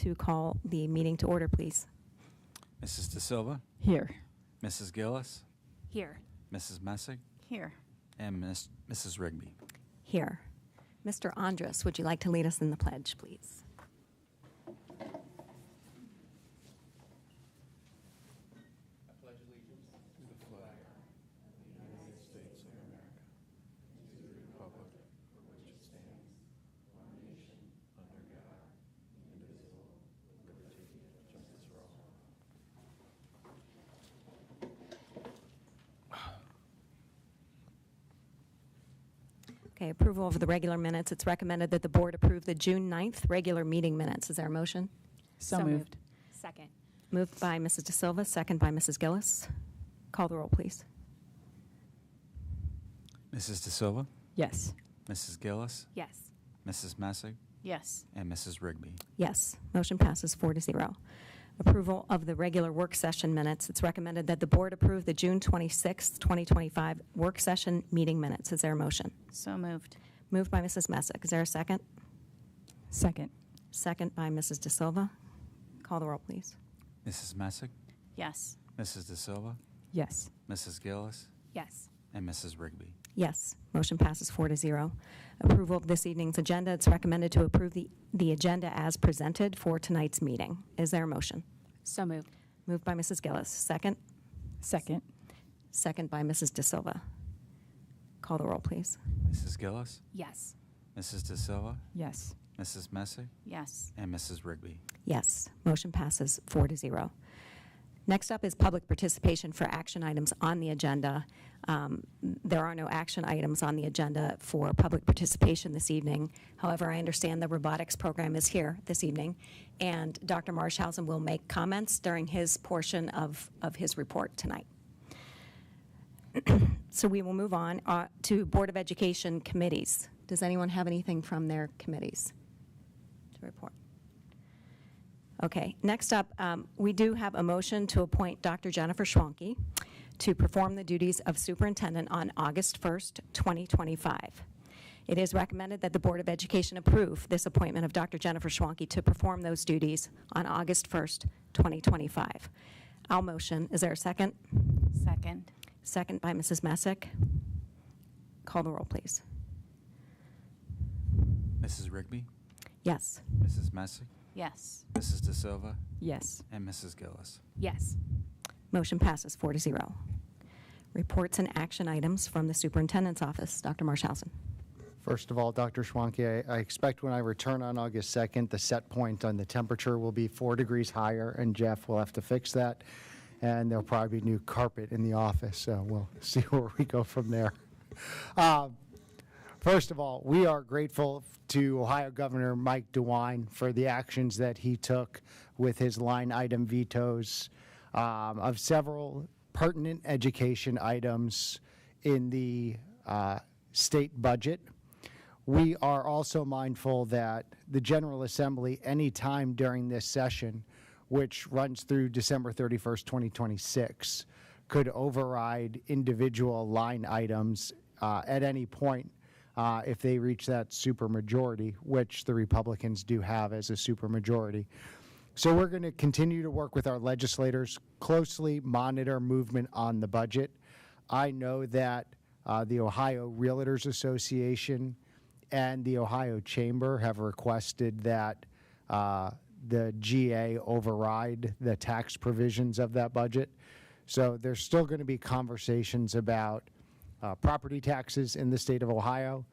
to call the meeting to order, please. Mrs. De Silva, Here. Mrs. Gillis, Here. Mrs. Messick, Here. and Mrs. Rigby. Here. Mr. Andrus, would you like to lead us in the pledge, please? Okay, approval of the regular minutes. It's recommended that the board approve the June 9th regular meeting minutes. Is there a motion? So moved. Second. Moved by Mrs. De Silva, second by Mrs. Gillis. Call the roll, please. Mrs. De Silva, Yes. Mrs. Gillis, Yes. Mrs. Messick, Yes. and Mrs. Rigby. Yes, motion passes 4-0. Approval of the regular work session minutes. It's recommended that the board approve the June 26th, 2025 work session meeting minutes. Is there a motion? So moved. Moved by Mrs. Messick. Is there a second? Second. Second by Mrs. De Silva. Call the roll, please. Mrs. Messick, Yes. Mrs. De Silva, Yes. Mrs. Gillis, Yes. and Mrs. Rigby. Yes, motion passes 4-0. Approval of this evening's agenda. It's recommended to approve the agenda as presented for tonight's meeting. Is there a motion? So moved. Moved by Mrs. Gillis. Second? Second. Second by Mrs. De Silva. Call the roll, please. Mrs. Gillis, Yes. Mrs. De Silva, Yes. Mrs. Messick, Yes. and Mrs. Rigby. Yes, motion passes 4-0. Next up is public participation for action items on the agenda. There are no action items on the agenda for public participation this evening. However, I understand the robotics program is here this evening, and Dr. Marshausen will make comments during his portion of his report tonight. So we will move on to Board of Education committees. Does anyone have anything from their committees to report? Okay, next up, we do have a motion to appoint Dr. Jennifer Schwanke to perform the duties of superintendent on August 1st, 2025. It is recommended that the Board of Education approve this appointment of Dr. Jennifer Schwanke to perform those duties on August 1st, 2025. I'll motion. Is there a second? Second. Second by Mrs. Messick. Call the roll, please. Mrs. Rigby, Yes. Mrs. Messick, Yes. Mrs. De Silva, Yes. and Mrs. Gillis. Yes. Motion passes 4-0. Reports and action items from the superintendent's office. Dr. Marshausen. First of all, Dr. Schwanke, I expect when I return on August 2nd, the set point on the temperature will be 4 degrees higher, and Jeff will have to fix that. And there'll probably be new carpet in the office, so we'll see where we go from there. First of all, we are grateful to Ohio Governor Mike DeWine for the actions that he took with his line item vetoes of several pertinent education items in the state budget. We are also mindful that the General Assembly, anytime during this session, which runs through December 31st, 2026, could override individual line items at any point if they reach that supermajority, which the Republicans do have as a supermajority. So we're going to continue to work with our legislators, closely monitor movement on the budget. I know that the Ohio Realtors Association and the Ohio Chamber have requested that the GA override the tax provisions of that budget. So there's still going to be conversations about property taxes in the state of Ohio.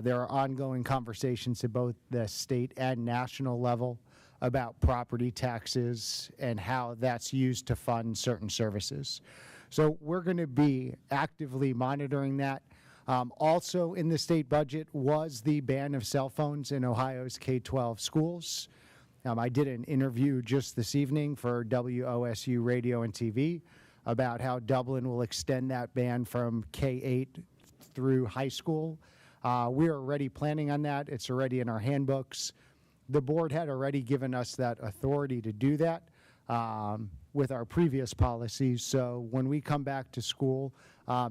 There are ongoing conversations at both the state and national level about property taxes and how that's used to fund certain services. So we're going to be actively monitoring that. Also in the state budget was the ban of cell phones in Ohio's K-12 schools. I did an interview just this evening for WOSU Radio and TV about how Dublin will extend that ban from K-8 through high school. We are already planning on that. It's already in our handbooks. The board had already given us that authority to do that with our previous policies. So when we come back to school,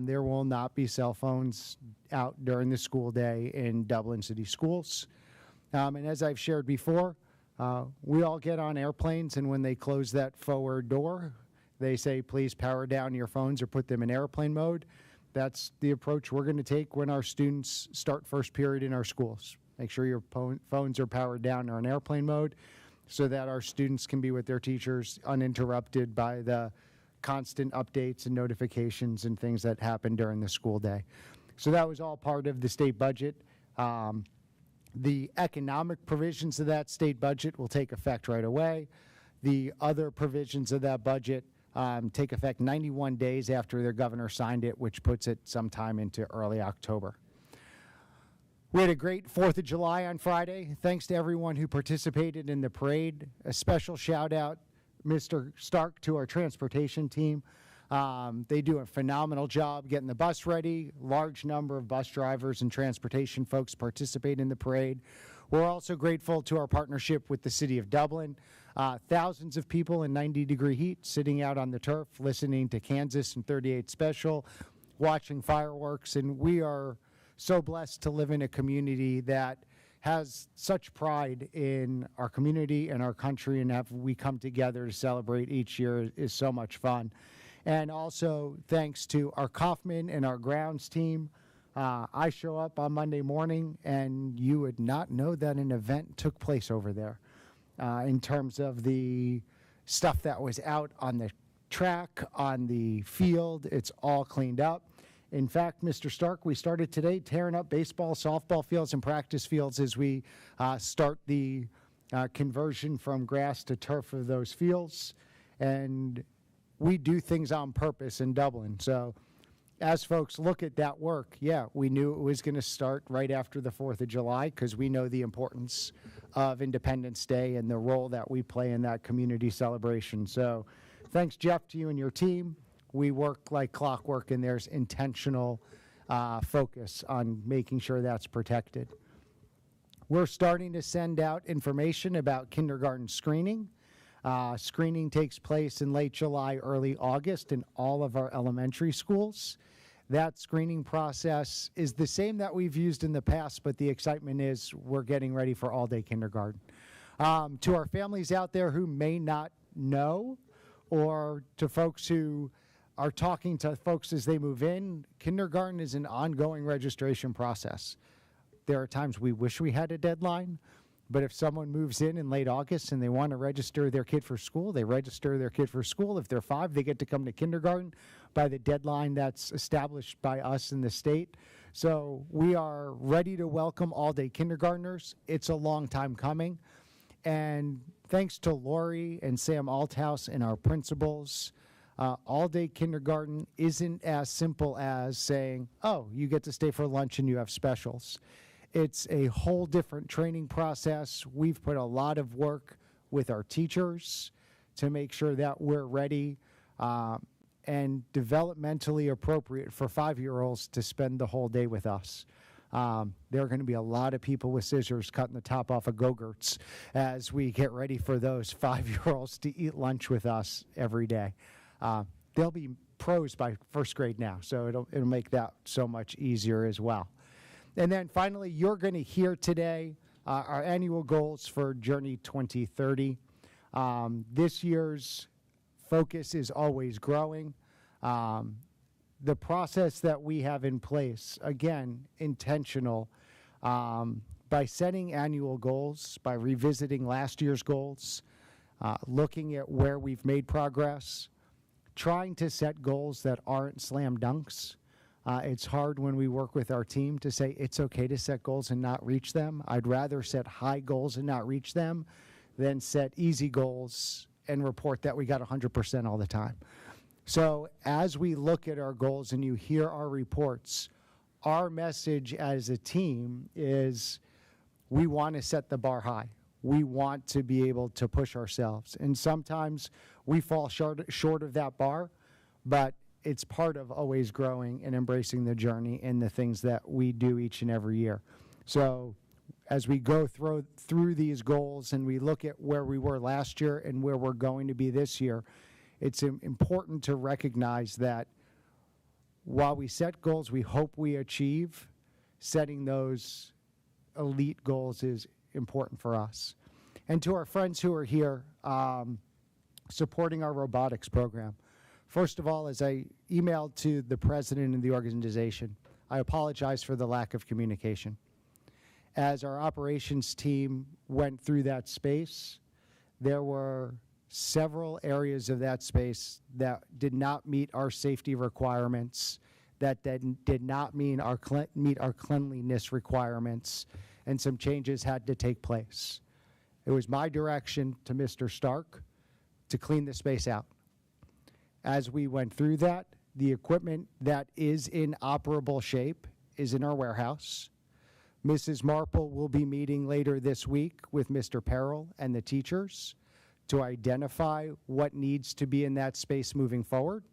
there will not be cell phones out during the school day in Dublin City schools. And as I've shared before, We all get on airplanes, and when they close that forward door, they say, please power down your phones or put them in airplane mode. That's the approach we're going to take when our students start first period in our schools. Make sure your phones are powered down or in airplane mode so that our students can be with their teachers uninterrupted by the constant updates and notifications and things that happen during the school day. So that was all part of the state budget. The economic provisions of that state budget will take effect right away. The other provisions of that budget take effect 91 days after their governor signed it, which puts it sometime into early October. We had a great 4th of July on Friday. Thanks to everyone who participated in the parade. A special shout out, Mr. Stark, to our transportation team. They do a phenomenal job getting the bus ready. Large number of bus drivers and transportation folks participate in the parade. We're also grateful to our partnership with the City of Dublin. Thousands of people in 90-degree heat sitting out on the turf, listening to Kansas and 38 Special, watching fireworks, and we are so blessed to live in a community that has such pride in our community and our country, and have we come together to celebrate each year is so much fun. And also thanks to our Kaufman and our grounds team. I show up on Monday morning and you would not know that an event took place over there in terms of the stuff that was out on the track, on the field. It's all cleaned up. In fact, Mr. Stark, we started today tearing up baseball, softball fields, and practice fields as we start the conversion from grass to turf of those fields. And we do things on purpose in Dublin. So as folks look at that work, yeah, we knew it was going to start right after the 4th of July because we know the importance of Independence Day and the role that we play in that community celebration. So thanks, Jeff, to you and your team. We work like clockwork, and there's intentional focus on making sure that's protected. We're starting to send out information about kindergarten screening. Screening takes place in late July, early August in all of our elementary schools. That screening process is the same that we've used in the past, but the excitement is we're getting ready for all-day kindergarten. To our families out there who may not know, or to folks who are talking to folks as they move in, kindergarten is an ongoing registration process. There are times we wish we had a deadline, but if someone moves in late August and they want to register their kid for school, they register their kid for school. If they're 5, they get to come to kindergarten by the deadline that's established by us in the state. So we are ready to welcome all-day kindergartners. It's a long time coming. And thanks to Lori and Sam Althouse and our principals, all-day kindergarten isn't as simple as saying, oh, you get to stay for lunch and you have specials. It's a whole different training process. We've put a lot of work with our teachers to make sure that we're ready and developmentally appropriate for 5-year-olds to spend the whole day with us. There are going to be a lot of people with scissors cutting the top off of Go-Gurts as we get ready for those 5-year-olds to eat lunch with us every day. They'll be pros by first grade now, so it'll make that so much easier as well. And then finally, you're going to hear today our annual goals for Journey 2030. This year's focus is always growing. The process that we have in place, again, intentional, by setting annual goals, by revisiting last year's goals, looking at where we've made progress, trying to set goals that aren't slam dunks. It's hard when we work with our team to say it's okay to set goals and not reach them. I'd rather set high goals and not reach them than set easy goals and report that we got 100% all the time. So as we look at our goals and you hear our reports, our message as a team is we want to set the bar high. We want to be able to push ourselves. And sometimes we fall short of that bar, but it's part of always growing and embracing the journey and the things that we do each and every year. So as we go through these goals and we look at where we were last year and where we're going to be this year, it's important to recognize that while we set goals we hope we achieve, setting those elite goals is important for us. and to our friends who are here supporting our robotics program. First of all, as I emailed to the president of the organization, I apologize for the lack of communication. As our operations team went through that space, there were several areas of that space that did not meet our safety requirements, that did not meet our cleanliness requirements, and some changes had to take place. It was my direction to Mr. Stark to clean the space out. As we went through that, the equipment that is in operable shape is in our warehouse. Mrs. Marple will be meeting later this week with Mr. Perrell and the teachers to identify what needs to be in that space moving forward.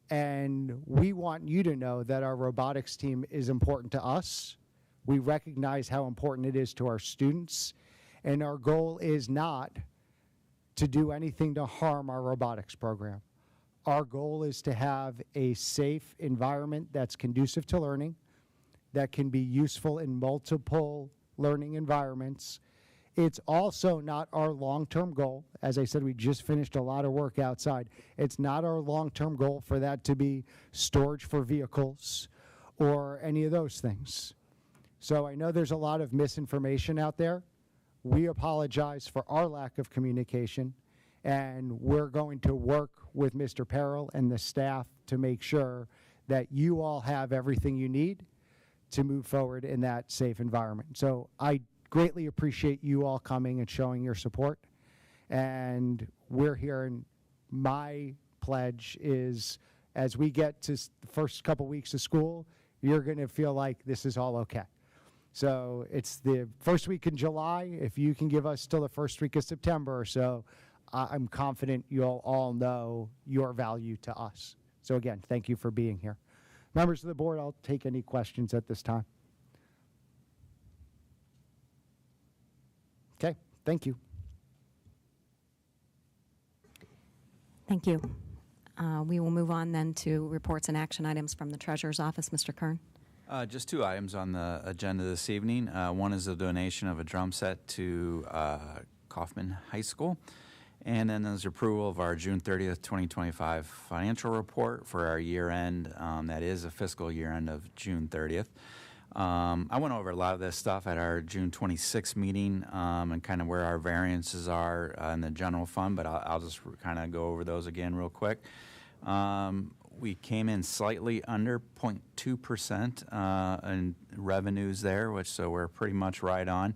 And we want you to know that our robotics team is important to us. We recognize how important it is to our students. And our goal is not to do anything to harm our robotics program. Our goal is to have a safe environment that's conducive to learning, that can be useful in multiple learning environments. It's also not our long-term goal. As I said, we just finished a lot of work outside. It's not our long-term goal for that to be storage for vehicles or any of those things. So I know there's a lot of misinformation out there. We apologize for our lack of communication, and we're going to work with Mr. Perrell and the staff to make sure that you all have everything you need to move forward in that safe environment. So I greatly appreciate you all coming and showing your support. And we're here, and my pledge is as we get to the first couple weeks of school, you're going to feel like this is all okay. So it's the first week in July. If you can give us till the first week of September or so, I'm confident you'll all know your value to us. So again, thank you for being here. Members of the board, I'll take any questions at this time. Okay, thank you. Thank you. We will move on then to reports and action items from the Treasurer's Office. Mr. Kern. Just two items on the agenda this evening. One is a donation of a drum set to Kaufman High School. And then there's approval of our June 30th, 2025 financial report for our year end. That is a fiscal year end of June 30th. I went over a lot of this stuff at our June 26th meeting and kind of where our variances are in the general fund, but I'll just kind of go over those again real quick. We came in slightly under 0.2% in revenues there, so we're pretty much right on.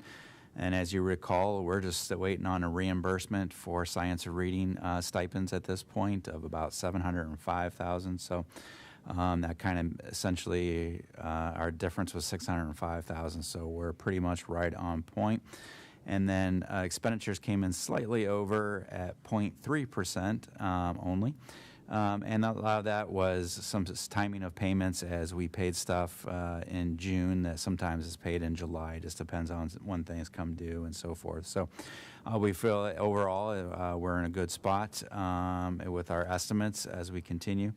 And as you recall, we're just waiting on a reimbursement for science and reading stipends at this point of about $705,000. So that kind of essentially our difference was $605,000. So we're pretty much right on point. And then expenditures came in slightly over at 0.3% only. And a lot of that was some timing of payments as we paid stuff in June that sometimes is paid in July. It just depends on when things come due and so forth. So we feel that overall we're in a good spot with our estimates as we continue.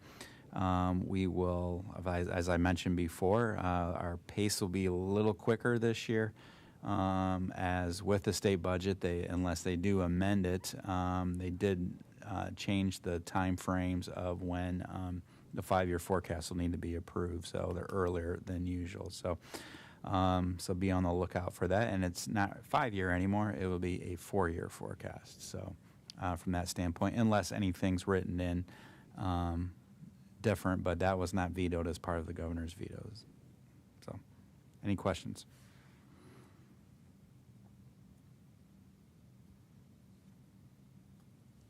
We will, as I mentioned before, our pace will be a little quicker this year. As with the state budget, unless they do amend it, they did change the time frames of when the 5-year forecast will need to be approved, so they're earlier than usual. So be on the lookout for that. And it's not 5-year anymore; it will be a 4-year forecast. So from that standpoint, unless anything's written in different, but that was not vetoed as part of the governor's vetoes. So, any questions?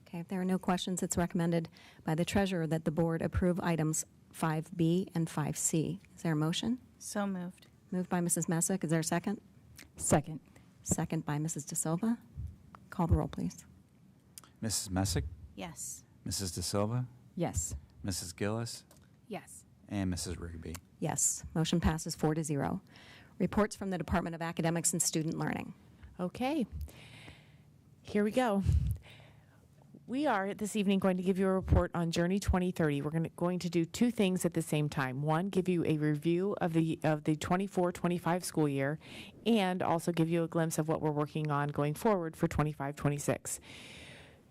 Okay, if there are no questions, it's recommended by the Treasurer that the Board approve items 5B and 5C. Is there a motion? So moved. Moved by Mrs. Messick. Is there a second? Second. Second by Mrs. De Silva. Call the roll, please. Mrs. Messick, Yes. Mrs. De Silva, Yes. Mrs. Gillis, Yes. and Mrs. Rigby. Yes. Motion passes 4-0. Reports from the Department of Academics and Student Learning. Okay, here we go. We are this evening going to give you a report on Journey 2030. We're going to do two things at the same time. One, give you a review of the 24-25 school year, and also give you a glimpse of what we're working on going forward for 25-26.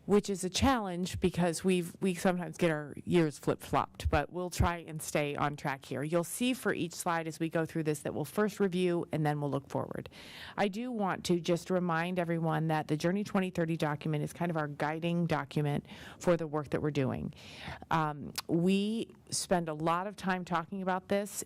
Which is a challenge because we sometimes get our years flip-flopped, but we'll try and stay on track here. You'll see for each slide as we go through this that we'll first review and then we'll look forward. I do want to just remind everyone that the Journey 2030 document is kind of our guiding document for the work that we're doing. We spend a lot of time talking about this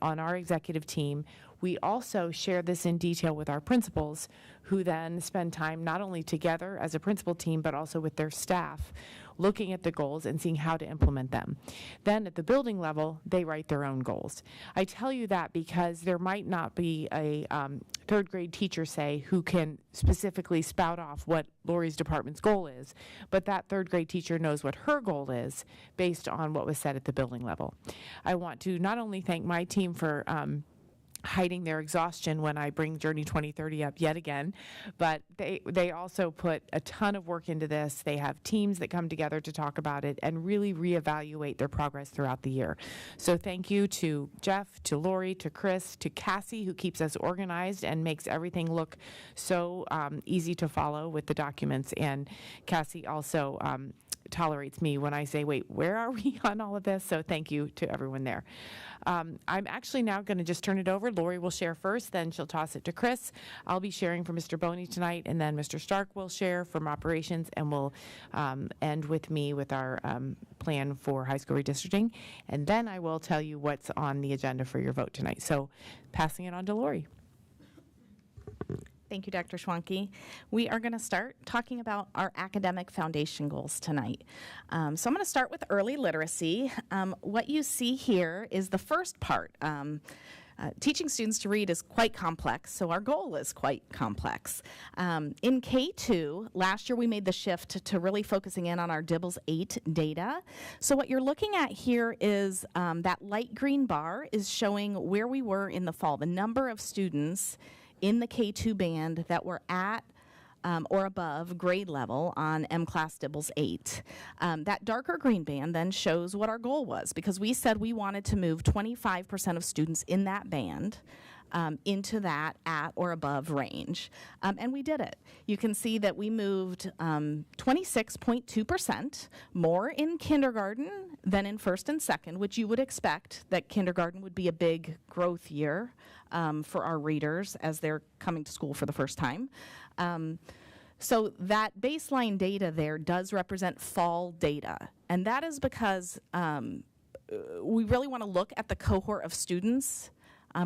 on our executive team. We also share this in detail with our principals, who then spend time not only together as a principal team, but also with their staff, looking at the goals and seeing how to implement them. Then at the building level, they write their own goals. I tell you that because there might not be a third grade teacher, say, who can specifically spout off what Lori's department's goal is, but that third grade teacher knows what her goal is based on what was said at the building level. I want to not only thank my team for hiding their exhaustion when I bring Journey 2030 up yet again, but they also put a ton of work into this. They have teams that come together to talk about it and really reevaluate their progress throughout the year. So thank you to Jeff, to Lori, to Chris, to Cassie, who keeps us organized and makes everything look so easy to follow with the documents. And Cassie also tolerates me when I say, wait, where are we on all of this? So thank you to everyone there. I'm actually now going to just turn it over. Lori will share first, then she'll toss it to Chris. I'll be sharing for Mr. Boney tonight, and then Mr. Stark will share from operations, and we'll end with me with our plan for high school redistricting. And then I will tell you what's on the agenda for your vote tonight. So passing it on to Lori. Thank you, Dr. Schwanke. We are going to start talking about our academic foundation goals tonight. So I'm going to start with early literacy. What you see here is the first part. Teaching students to read is quite complex, so our goal is quite complex. In K2, last year we made the shift to really focusing in on our DIBELS 8 data. So what you're looking at here is that light green bar is showing where we were in the fall, the number of students in the K2 band that were at or above grade level on M-Class DIBELS 8. That darker green band then shows what our goal was, because we said we wanted to move 25% of students in that band into that at or above range, and we did it. You can see that we moved 26.2% more in kindergarten than in first and second, which you would expect that kindergarten would be a big growth year for our readers as they're coming to school for the first time. So that baseline data there does represent fall data, and that is because we really want to look at the cohort of students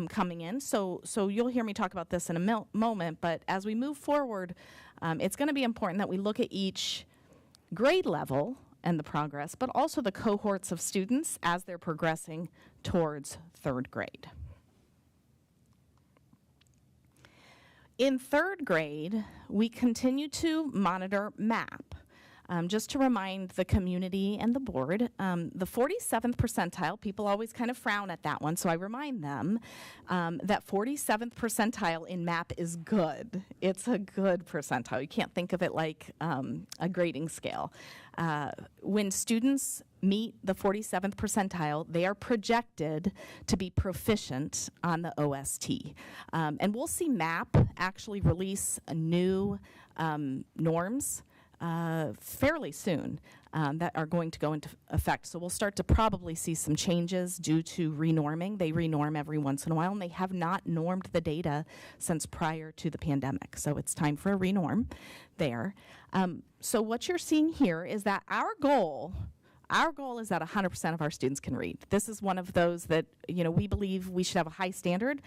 coming in. So you'll hear me talk about this in a moment, but as we move forward, it's going to be important that we look at each grade level and the progress, but also the cohorts of students as they're progressing towards third grade. In third grade, we continue to monitor MAP. Just to remind the community and the board, the 47th percentile, people always kind of frown at that one, so I remind them that 47th percentile in MAP is good. It's a good percentile. You can't think of it like a grading scale. When students meet the 47th percentile, they are projected to be proficient on the OST. And we'll see MAP actually release a new norms fairly soon that are going to go into effect. So we'll start to probably see some changes due to renorming. They renorm every once in a while, and they have not normed the data since prior to the pandemic. So it's time for a renorm there. So what you're seeing here is that our goal is that 100% of our students can read. This is one of those that, we believe we should have a high standard.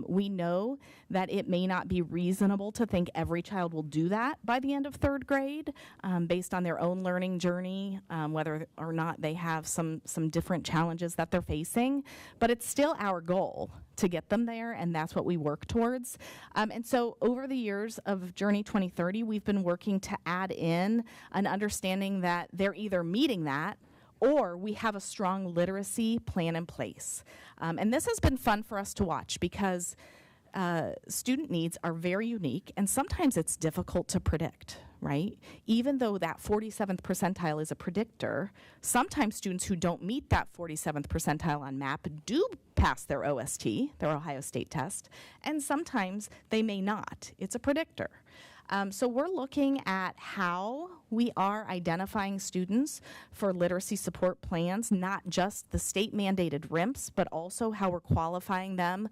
We know that it may not be reasonable to think every child will do that by the end of third grade based on their own learning journey, whether or not they have some different challenges that they're facing. But it's still our goal to get them there, and that's what we work towards. And so over the years of Journey 2030, we've been working to add in an understanding that they're either meeting that or we have a strong literacy plan in place. And this has been fun for us to watch because student needs are very unique, and sometimes it's difficult to predict, right? Even though that 47th percentile is a predictor, sometimes students who don't meet that 47th percentile on MAP do pass their OST, their Ohio State test, and sometimes they may not. It's a predictor. So we're looking at how we are identifying students for literacy support plans, not just the state mandated RIMPs, but also how we're qualifying them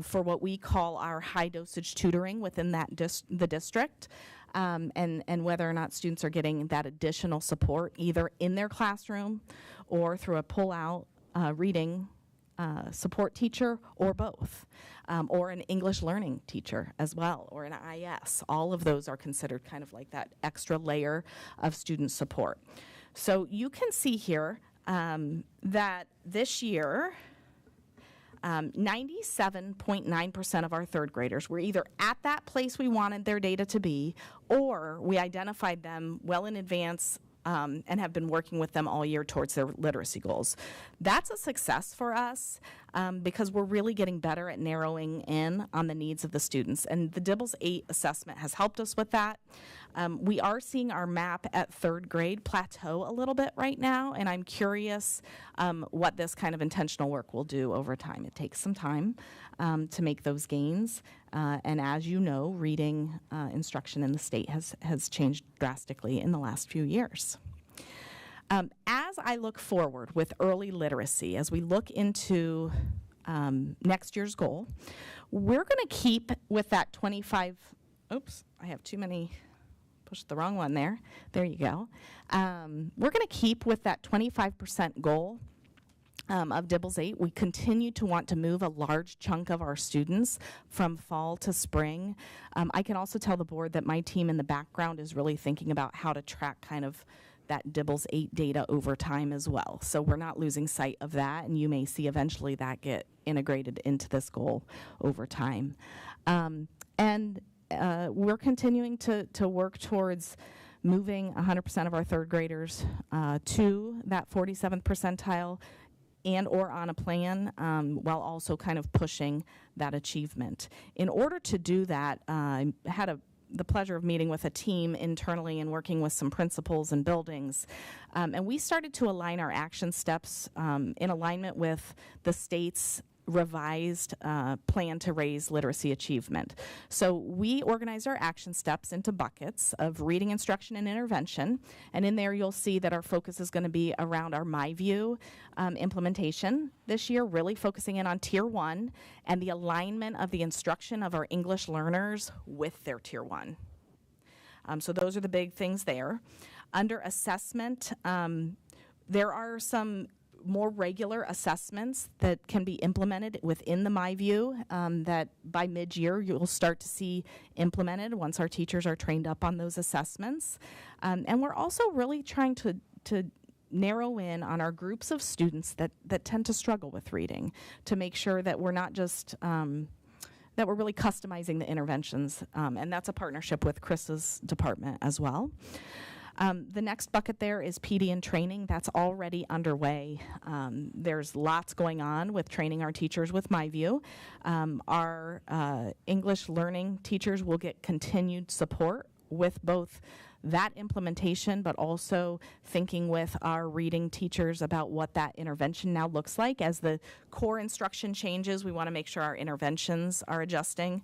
for what we call our high dosage tutoring within that the district, and whether or not students are getting that additional support either in their classroom or through a pull-out reading support teacher, or both, or an English learning teacher as well, or an IS. All of those are considered kind of like that extra layer of student support. So you can see here that this year, 97.9% of our third graders were either at that place we wanted their data to be, or we identified them well in advance and have been working with them all year towards their literacy goals. That's a success for us because we're really getting better at narrowing in on the needs of the students. And the DIBELS 8 assessment has helped us with that. We are seeing our MAP at third grade plateau a little bit right now, and I'm curious what this kind of intentional work will do over time. It takes some time to make those gains. And as you know, reading instruction in the state has changed drastically in the last few years. As I look forward with early literacy, as we look into next year's goal, we're going to keep with that 25, oops, I have too many, pushed the wrong one there. There you go. We're going to keep with that 25% goal of DIBELS 8. We continue to want to move a large chunk of our students from fall to spring. I can also tell the board that my team in the background is really thinking about how to track kind of that DIBELS 8 data over time as well. So we're not losing sight of that, and you may see eventually that get integrated into this goal over time. We're continuing to work towards moving 100% of our third graders to that 47th percentile and or on a plan while also kind of pushing that achievement. In order to do that, I had the pleasure of meeting with a team internally and working with some principals and buildings. And we started to align our action steps in alignment with the state's revised plan to raise literacy achievement. So we organized our action steps into buckets of reading, instruction, and intervention. And in there you'll see that our focus is going to be around our MyView implementation this year, really focusing in on Tier 1 and the alignment of the instruction of our English learners with their Tier 1. So those are the big things there. Under assessment, there are some more regular assessments that can be implemented within the MyView that by mid-year you'll start to see implemented once our teachers are trained up on those assessments. And we're also really trying to narrow in on our groups of students that tend to struggle with reading to make sure that we're not just that we're really customizing the interventions, and that's a partnership with Chris's department as well. The next bucket there is PD and training. That's already underway. There's lots going on with training our teachers with MyView. Our English learning teachers will get continued support with both that implementation, but also thinking with our reading teachers about what that intervention now looks like. As the core instruction changes, we want to make sure our interventions are adjusting.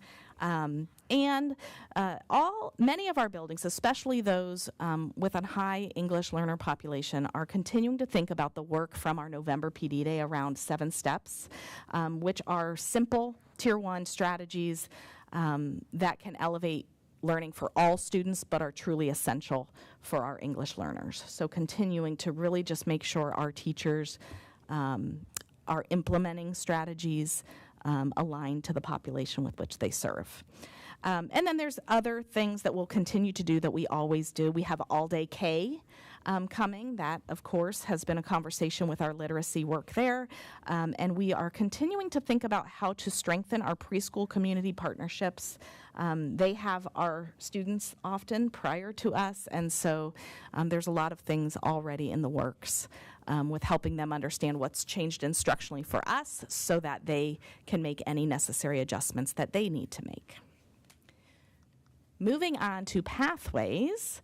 Many of our buildings, especially those with a high English learner population, are continuing to think about the work from our November PD Day around 7 steps, which are simple Tier 1 strategies that can elevate learning for all students, but are truly essential for our English learners. So continuing to really just make sure our teachers are implementing strategies aligned to the population with which they serve. And then there's other things that we'll continue to do that we always do. We have All Day K coming. That, of course, has been a conversation with our literacy work there. And we are continuing to think about how to strengthen our preschool community partnerships. They have our students often prior to us, and so there's a lot of things already in the works with helping them understand what's changed instructionally for us so that they can make any necessary adjustments that they need to make. Moving on to pathways,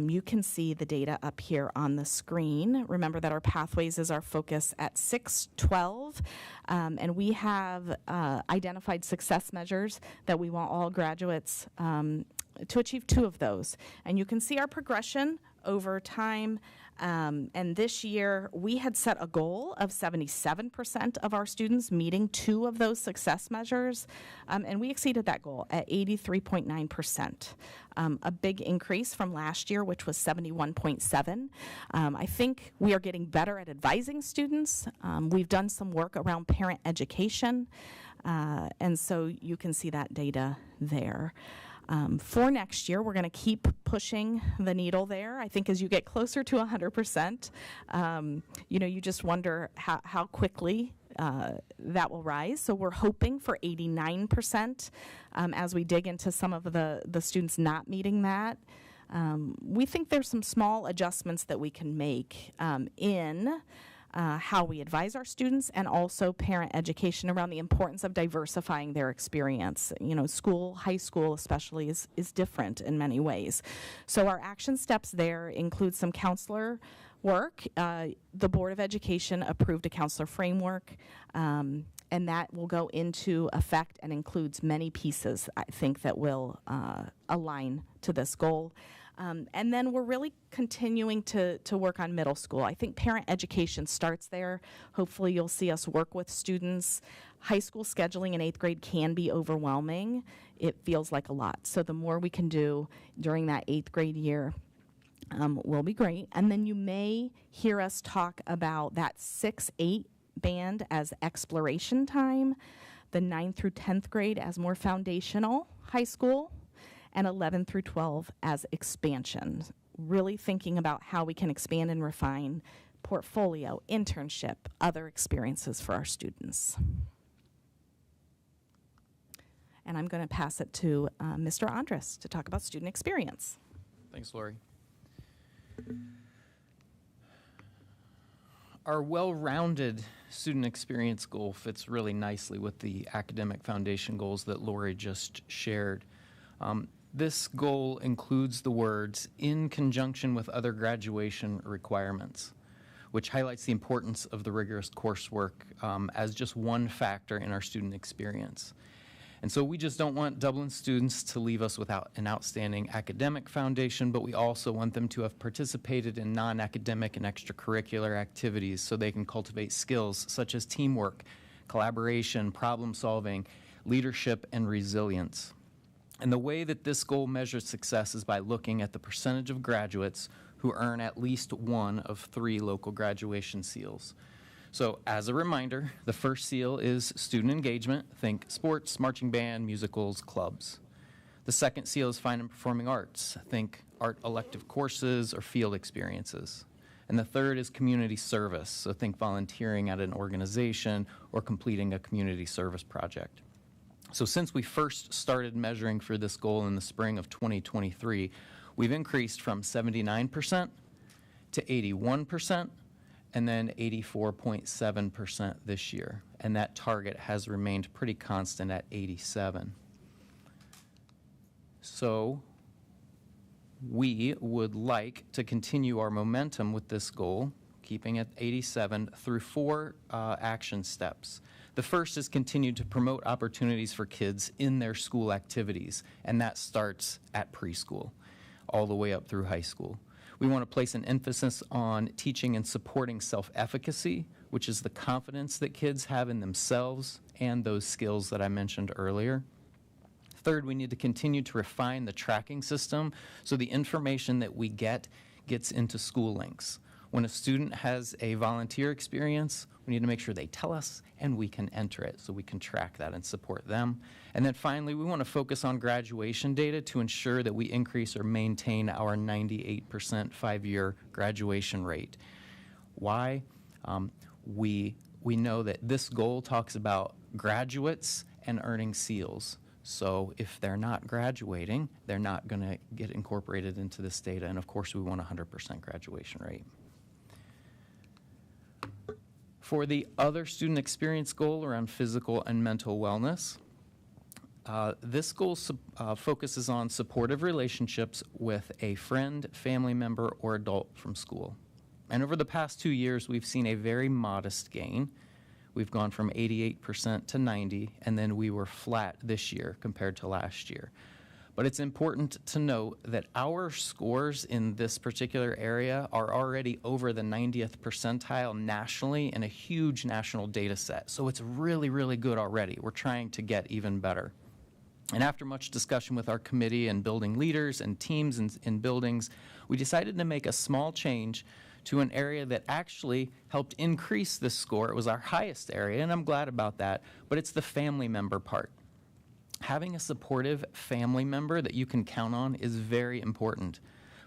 you can see the data up here on the screen. Remember that our pathways is our focus at 6-12, and we have identified success measures that we want all graduates to achieve 2 of those. And you can see our progression over time. And this year, we had set a goal of 77% of our students meeting 2 of those success measures, and we exceeded that goal at 83.9%. A big increase from last year, which was 71.7. I think we are getting better at advising students. We've done some work around parent education, and so you can see that data there. For next year, we're going to keep pushing the needle there. I think as you get closer to 100%, you just wonder how quickly that will rise. So we're hoping for 89% as we dig into some of the students not meeting that. We think there's some small adjustments that we can make in how we advise our students, and also parent education around the importance of diversifying their experience. School, high school especially, is different in many ways. So our action steps there include some counselor work. The Board of Education approved a counselor framework, and that will go into effect and includes many pieces, I think, that will align to this goal. And then we're really continuing to work on middle school. I think parent education starts there. Hopefully you'll see us work with students. High school scheduling in 8th grade can be overwhelming. It feels like a lot. So the more we can do during that 8th grade year will be great. And then you may hear us talk about that 6-8 band as exploration time, the 9th through 10th grade as more foundational high school, and 11 through 12 as expansion. Really thinking about how we can expand and refine portfolio, internship, other experiences for our students. And I'm going to pass it to Mr. Andres to talk about student experience. Thanks, Lori. Our well-rounded student experience goal fits really nicely with the academic foundation goals that Lori just shared. This goal includes the words, "in conjunction with other graduation requirements," which highlights the importance of the rigorous coursework as just one factor in our student experience. And so we just don't want Dublin students to leave us without an outstanding academic foundation, but we also want them to have participated in non-academic and extracurricular activities so they can cultivate skills such as teamwork, collaboration, problem solving, leadership, and resilience. And the way that this goal measures success is by looking at the percentage of graduates who earn at least one of 3 local graduation seals. So as a reminder, the first seal is student engagement. Think sports, marching band, musicals, clubs. The second seal is fine and performing arts. Think art elective courses or field experiences. And the third is community service. So think volunteering at an organization or completing a community service project. So since we first started measuring for this goal in the spring of 2023, we've increased from 79% to 81%, and then 84.7% this year. And that target has remained pretty constant at 87. So we would like to continue our momentum with this goal, keeping it 87, through 4 action steps. The first is continue to promote opportunities for kids in their school activities, and that starts at preschool all the way up through high school. We want to place an emphasis on teaching and supporting self-efficacy, which is the confidence that kids have in themselves and those skills that I mentioned earlier. Third, we need to continue to refine the tracking system so the information that we get gets into school links. When a student has a volunteer experience, we need to make sure they tell us and we can enter it so we can track that and support them. And then finally, we want to focus on graduation data to ensure that we increase or maintain our 98% 5-year graduation rate. Why? We know that this goal talks about graduates and earning seals. So if they're not graduating, they're not going to get incorporated into this data. And of course, we want a 100% graduation rate. For the other student experience goal around physical and mental wellness, This goal focuses on supportive relationships with a friend, family member, or adult from school. And over the past 2 years, we've seen a very modest gain. We've gone from 88% to 90%, and then we were flat this year compared to last year. But it's important to note that our scores in this particular area are already over the 90th percentile nationally in a huge national data set. So it's really, really good already. We're trying to get even better. And after much discussion with our committee and building leaders and teams in buildings, we decided to make a small change to an area that actually helped increase this score. It was our highest area, and I'm glad about that, but it's the family member part. Having a supportive family member that you can count on is very important.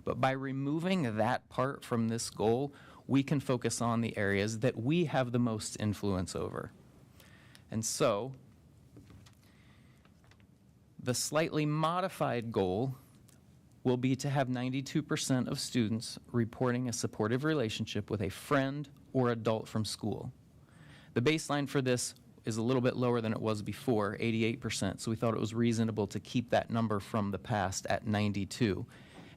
But by removing that part from this goal, we can focus on the areas that we have the most influence over. And so, the slightly modified goal will be to have 92% of students reporting a supportive relationship with a friend or adult from school. The baseline for this is a little bit lower than it was before, 88%, so we thought it was reasonable to keep that number from the past at 92.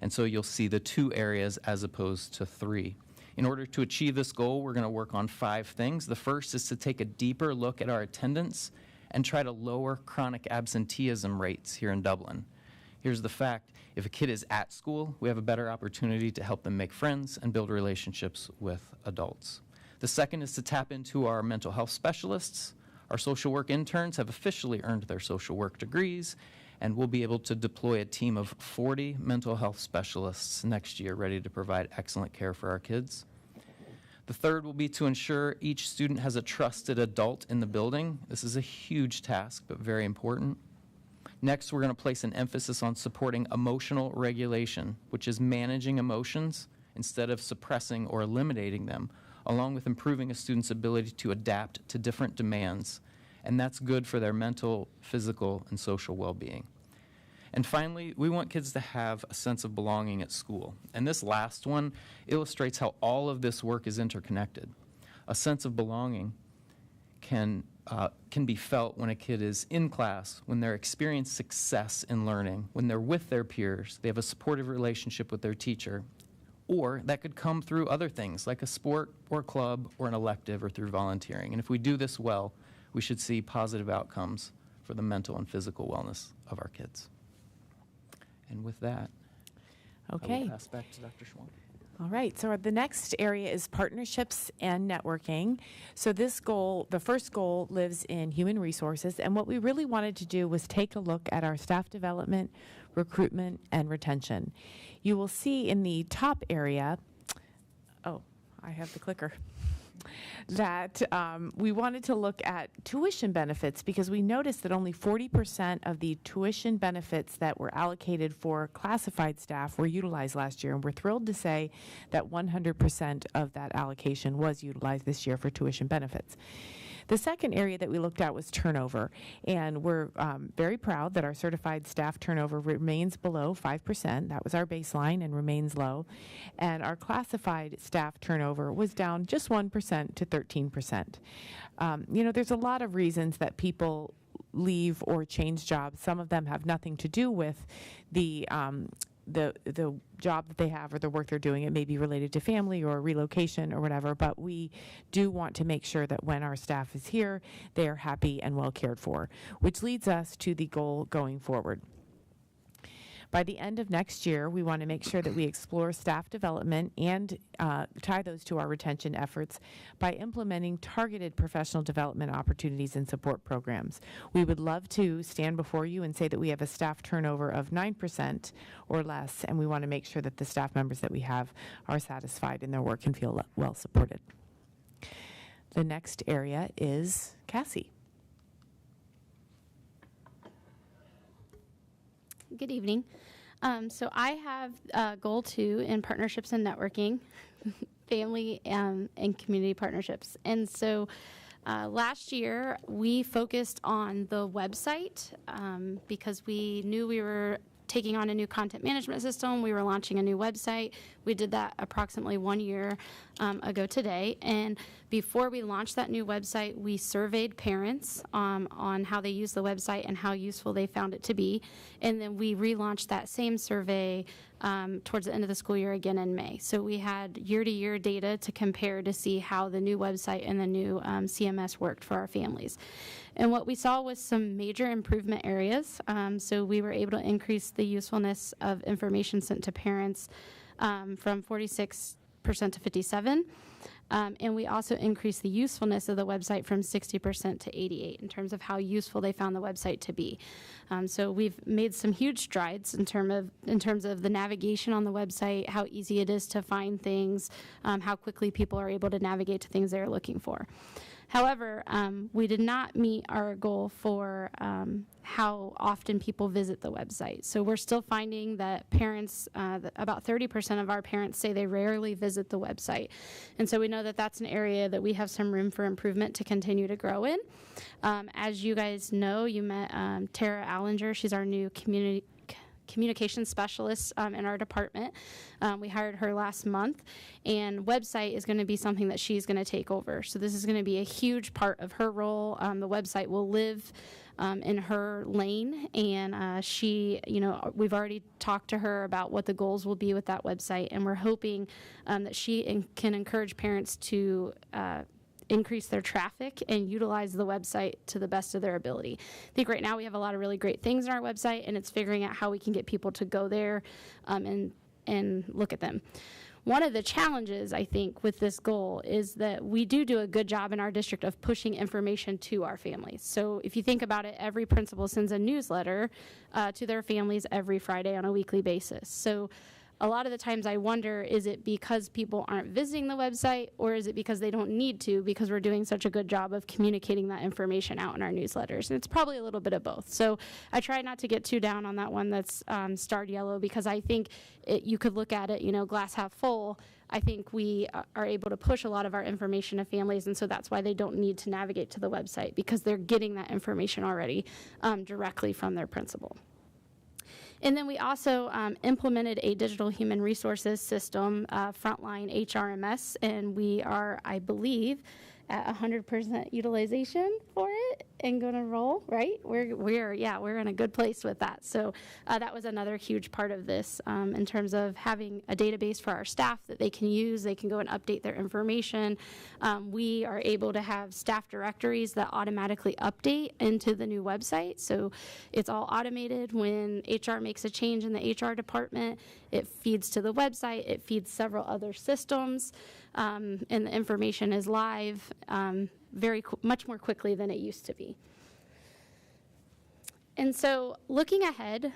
And so you'll see the 2 areas as opposed to 3. In order to achieve this goal, we're going to work on 5 things. The first is to take a deeper look at our attendance and try to lower chronic absenteeism rates here in Dublin. Here's the fact: if a kid is at school, we have a better opportunity to help them make friends and build relationships with adults. The second is to tap into our mental health specialists. Our social work interns have officially earned their social work degrees, and we'll be able to deploy a team of 40 mental health specialists next year ready to provide excellent care for our kids. The third will be to ensure each student has a trusted adult in the building. This is a huge task, but very important. Next, we're going to place an emphasis on supporting emotional regulation, which is managing emotions instead of suppressing or eliminating them, along with improving a student's ability to adapt to different demands. And that's good for their mental, physical, and social well-being. And finally, we want kids to have a sense of belonging at school. And this last one illustrates how all of this work is interconnected. A sense of belonging can be felt when a kid is in class, when they're experiencing success in learning, when they're with their peers, they have a supportive relationship with their teacher, or that could come through other things like a sport or club or an elective or through volunteering. And if we do this well, we should see positive outcomes for the mental and physical wellness of our kids. And with that, I Okay. will pass back to Dr. Schwann. All right, so the next area is partnerships and networking. So this goal, the first goal, lives in human resources, and what we really wanted to do was take a look at our staff development, recruitment, and retention. You will see in the top area, oh, I have the clicker, that we wanted to look at tuition benefits because we noticed that only 40% of the tuition benefits that were allocated for classified staff were utilized last year, and we're thrilled to say that 100% of that allocation was utilized this year for tuition benefits. The second area that we looked at was turnover, and we're very proud that our certified staff turnover remains below 5%. That was our baseline and remains low. And our classified staff turnover was down just 1% to 13%. You know, there's a lot of reasons that people leave or change jobs. Some of them have nothing to do with the job that they have or the work they're doing. It may be related to family or relocation or whatever, but we do want to make sure that when our staff is here, they are happy and well cared for, which leads us to the goal going forward. By the end of next year, we want to make sure that we explore staff development and tie those to our retention efforts by implementing targeted professional development opportunities and support programs. We would love to stand before you and say that we have a staff turnover of 9% or less, and we want to make sure that the staff members that we have are satisfied in their work and feel well supported. The next area is Cassie. Good evening. So I have goal 2 in partnerships and networking, family and community partnerships. And so last year we focused on the website because we knew we were taking on a new content management system. We were launching a new website. We did that approximately 1 year ago today. And before we launched that new website, we surveyed parents on how they use the website and how useful they found it to be. And then we relaunched that same survey towards the end of the school year again in May. So we had year-to-year data to compare to see how the new website and the new CMS worked for our families. And what we saw was some major improvement areas. So we were able to increase the usefulness of information sent to parents from 46% to 57%. And we also increased the usefulness of the website from 60% to 88% in terms of how useful they found the website to be. So we've made some huge strides in terms of the navigation on the website, how easy it is to find things, how quickly people are able to navigate to things they're looking for. However, we did not meet our goal for how often people visit the website. So we're still finding that parents, about 30% of our parents say they rarely visit the website. And so we know that that's an area that we have some room for improvement to continue to grow in. As you guys know, you met Tara Allinger. She's our new communication specialist in our department. We hired her last month, and website is going to be something that she's going to take over. So this is going to be a huge part of her role. The website will live in her lane, and we've already talked to her about what the goals will be with that website, and we're hoping that she can encourage parents to increase their traffic and utilize the website to the best of their ability. I think right now we have a lot of really great things on our website, and it's figuring out how we can get people to go there and look at them. One of the challenges, I think, with this goal is that we do a good job in our district of pushing information to our families. So if you think about it, every principal sends a newsletter to their families every Friday on a weekly basis. So a lot of the times I wonder, is it because people aren't visiting the website, or is it because they don't need to because we're doing such a good job of communicating that information out in our newsletters? And it's probably a little bit of both. So I try not to get too down on that one that's starred yellow, because I think you could look at it, glass half full. I think we are able to push a lot of our information to families, and so that's why they don't need to navigate to the website, because they're getting that information already directly from their principal. And then we also implemented a digital human resources system, Frontline HRMS, and we are, I believe, at 100% utilization for it and going to roll, right? We're in a good place with that. So that was another huge part of this in terms of having a database for our staff that they can use. They can go and update their information. We are able to have staff directories that automatically update into the new website. So it's all automated. When HR makes a change in the HR department, it feeds to the website. It feeds several other systems. And the information is live much more quickly than it used to be. And so looking ahead,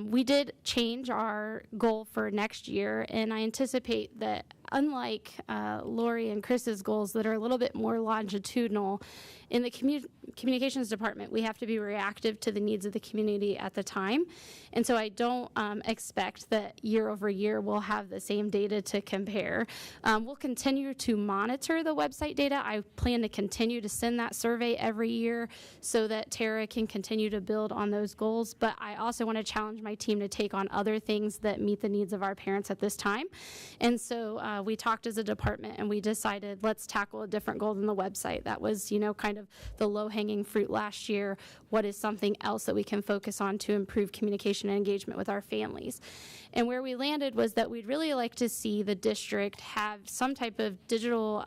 we did change our goal for next year, and I anticipate that unlike Lori and Chris's goals that are a little bit more longitudinal, in the communications department, we have to be reactive to the needs of the community at the time. And so I don't expect that year over year we'll have the same data to compare. We'll continue to monitor the website data. I plan to continue to send that survey every year so that Tara can continue to build on those goals. But I also want to challenge my team to take on other things that meet the needs of our parents at this time. And so we talked as a department, and we decided let's tackle a different goal than the website. That was, kind of the low-hanging fruit last year. What is something else that we can focus on to improve communication and engagement with our families? And where we landed was that we'd really like to see the district have some type of digital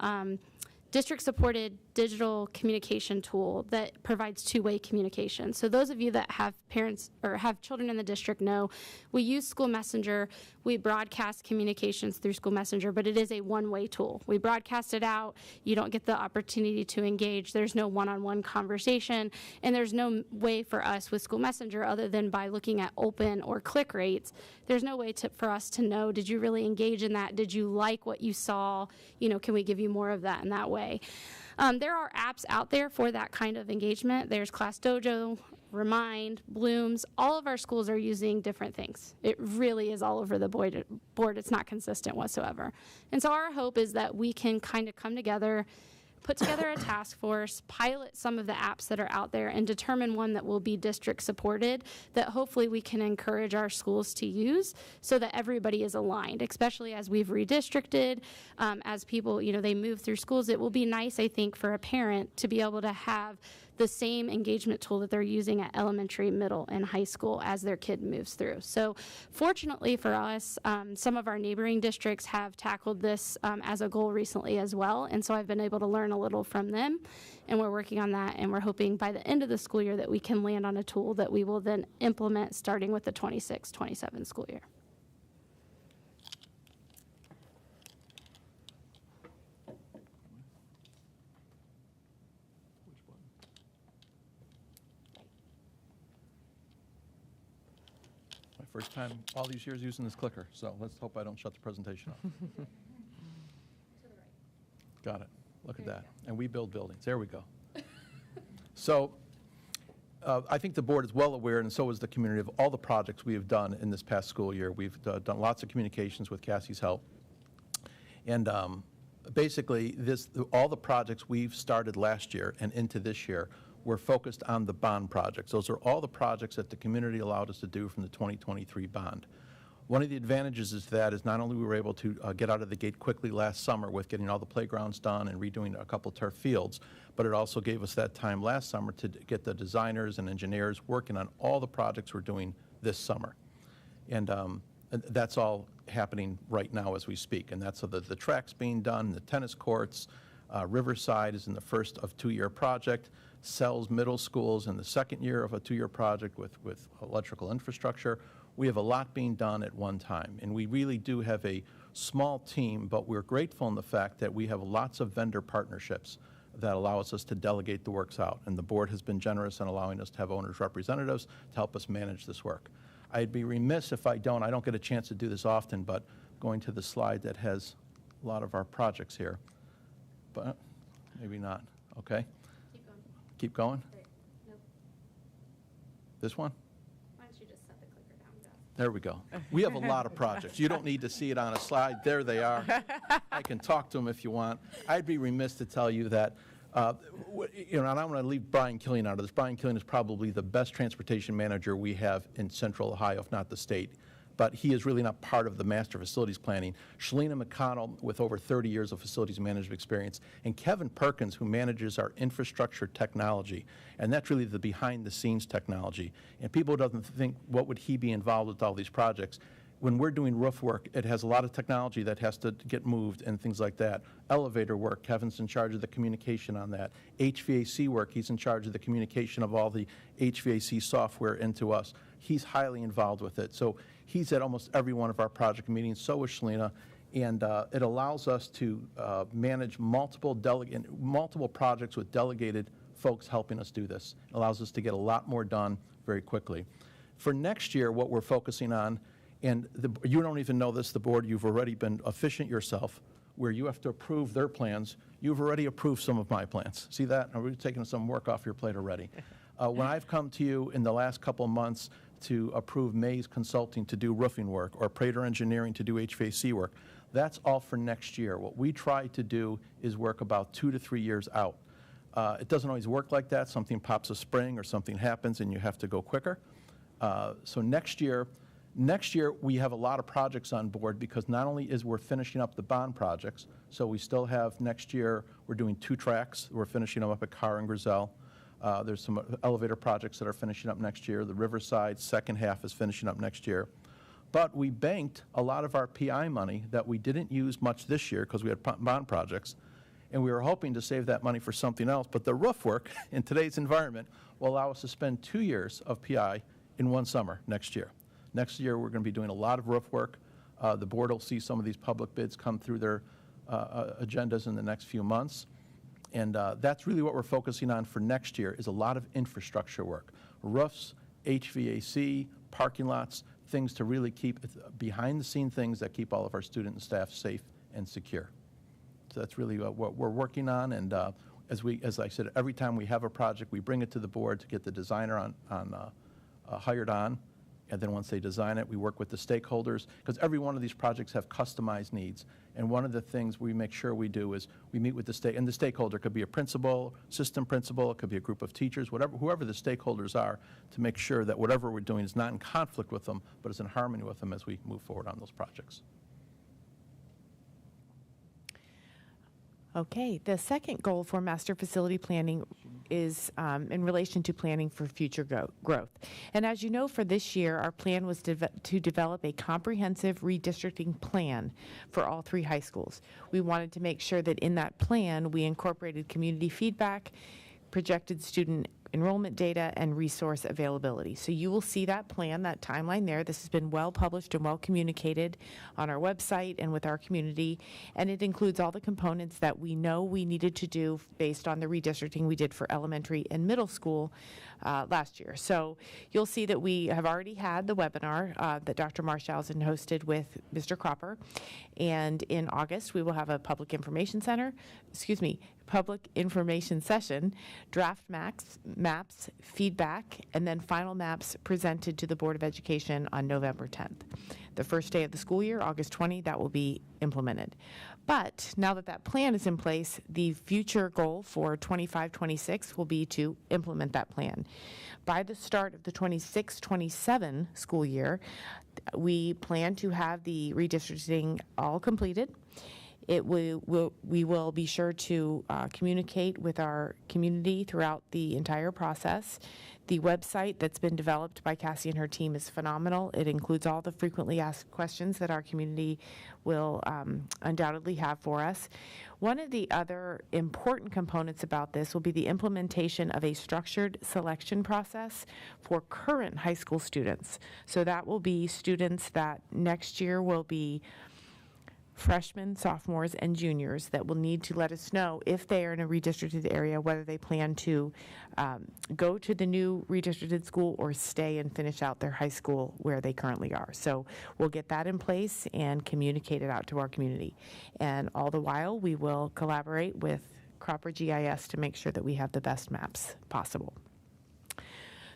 district-supported digital communication tool that provides two-way communication. So those of you that have parents or have children in the district know we use School Messenger. We broadcast communications through School Messenger, but it is a one-way tool. We broadcast it out. You don't get the opportunity to engage. There's no one-on-one conversation, and there's no way for us with School Messenger other than by looking at open or click rates. There's no way for us to know, did you really engage in that? Did you like what you saw? Can we give you more of that in that way? There are apps out there for that kind of engagement. There's ClassDojo, Remind, Blooms. All of our schools are using different things. It really is all over the board. It's not consistent whatsoever. And so our hope is that we can kind of come together, put together a task force, pilot some of the apps that are out there, and determine one that will be district supported that hopefully we can encourage our schools to use so that everybody is aligned, especially as we've redistricted, as people, they move through schools. It will be nice, I think, for a parent to be able to have the same engagement tool that they're using at elementary, middle, and high school as their kid moves through. So fortunately for us, some of our neighboring districts have tackled this as a goal recently as well, and so I've been able to learn a little from them, and we're working on that, and we're hoping by the end of the school year that we can land on a tool that we will then implement starting with the 26-27 school year. First time all these years using this clicker, so let's hope I don't shut the presentation off. Got it. Look at that. And we build buildings. There we go. So I think the board is well aware, and so is the community, of all the projects we have done in this past school year. We've done lots of communications with Cassie's help. And basically, all the projects we've started last year and into this year we're focused on the bond projects. Those are all the projects that the community allowed us to do from the 2023 bond. One of the advantages is not only we were able to get out of the gate quickly last summer with getting all the playgrounds done and redoing a couple turf fields, but it also gave us that time last summer to get the designers and engineers working on all the projects we're doing this summer. And that's all happening right now as we speak. And that's the track's being done, the tennis courts. Riverside is in the first of 2-year project. Sells Middle School is in the second year of a 2-year project with electrical infrastructure. We have a lot being done at one time, and we really do have a small team, but we're grateful in the fact that we have lots of vendor partnerships that allows us to delegate the works out, and the board has been generous in allowing us to have owners' representatives to help us manage this work. I'd be remiss if I don't get a chance to do this often, but going to the slide that has a lot of our projects here, but maybe not, okay? Keep going? Nope. This one? Why don't you just set the clicker down, Jeff? There we go. We have a lot of projects. You don't need to see it on a slide. There they are. I can talk to them if you want. I'd be remiss to tell you that, and I'm going to leave Brian Killian out of this. Brian Killian is probably the best transportation manager we have in Central Ohio, if not the state. But he is really not part of the master facilities planning. Shalina McConnell, with over 30 years of facilities management experience, and Kevin Perkins, who manages our infrastructure technology. And that's really the behind-the-scenes technology. And people doesn't think, what would he be involved with all these projects? When we're doing roof work, it has a lot of technology that has to get moved and things like that. Elevator work, Kevin's in charge of the communication on that. HVAC work, he's in charge of the communication of all the HVAC software into us. He's highly involved with it. So he's at almost every one of our project meetings, so is Shalina, and it allows us to manage multiple projects with delegated folks helping us do this. It allows us to get a lot more done very quickly. For next year, what we're focusing on, and you don't even know this, the board, you've already been efficient yourself, where you have to approve their plans. You've already approved some of my plans. See that? We're taking some work off your plate already. When I've come to you in the last couple of months to approve Mays Consulting to do roofing work or Prater Engineering to do HVAC work, that's all for next year. What we try to do is work about 2 to 3 years out. It doesn't always work like that. Something pops a spring or something happens and you have to go quicker. So next year we have a lot of projects on board because not only is we're finishing up the bond projects, so we still have next year, we're doing 2 tracks. We're finishing them up at Carr and Griselle. There's some elevator projects that are finishing up next year. The Riverside second half is finishing up next year. But we banked a lot of our PI money that we didn't use much this year because we had bond projects, and we were hoping to save that money for something else. But the roof work in today's environment will allow us to spend 2 years of PI in one summer next year. Next year, we're going to be doing a lot of roof work. The board will see some of these public bids come through their agendas in the next few months. And that's really what we're focusing on for next year is a lot of infrastructure work. Roofs, HVAC, parking lots, things to really keep behind-the-scene things that keep all of our student and staff safe and secure. So that's really what we're working on. And as I said, every time we have a project, we bring it to the board to get the designer hired on. And then once they design it, we work with the stakeholders, because every one of these projects have customized needs. And one of the things we make sure we do is we meet with the state, and the stakeholder could be a principal, system principal, it could be a group of teachers, whoever the stakeholders are, to make sure that whatever we're doing is not in conflict with them, but is in harmony with them as we move forward on those projects. Okay, the second goal for master facility planning is in relation to planning for future growth. And as you know, for this year, our plan was to develop a comprehensive redistricting plan for all 3 high schools. We wanted to make sure that in that plan, we incorporated community feedback, projected student enrollment data, and resource availability. So you will see that plan, that timeline there. This has been well published and well communicated on our website and with our community, and it includes all the components that we know we needed to do based on the redistricting we did for elementary and middle school last year. So you'll see that we have already had the webinar that Dr. Marshausen hosted with Mr. Cropper, and in August we will have a public information session, draft maps, feedback, and then final maps presented to the Board of Education on November 10th. The first day of the school year, August 20, that will be implemented. But now that that plan is in place, the future goal for 25-26 will be to implement that plan. By the start of the 26-27 school year, we plan to have the redistricting all completed. We will be sure to communicate with our community throughout the entire process. The website that's been developed by Cassie and her team is phenomenal. It includes all the frequently asked questions that our community will undoubtedly have for us. One of the other important components about this will be the implementation of a structured selection process for current high school students. So that will be students that next year will be freshmen, sophomores, and juniors that will need to let us know if they are in a redistricted area, whether they plan to go to the new redistricted school or stay and finish out their high school where they currently are. So we'll get that in place and communicate it out to our community. And all the while, we will collaborate with Cropper GIS to make sure that we have the best maps possible.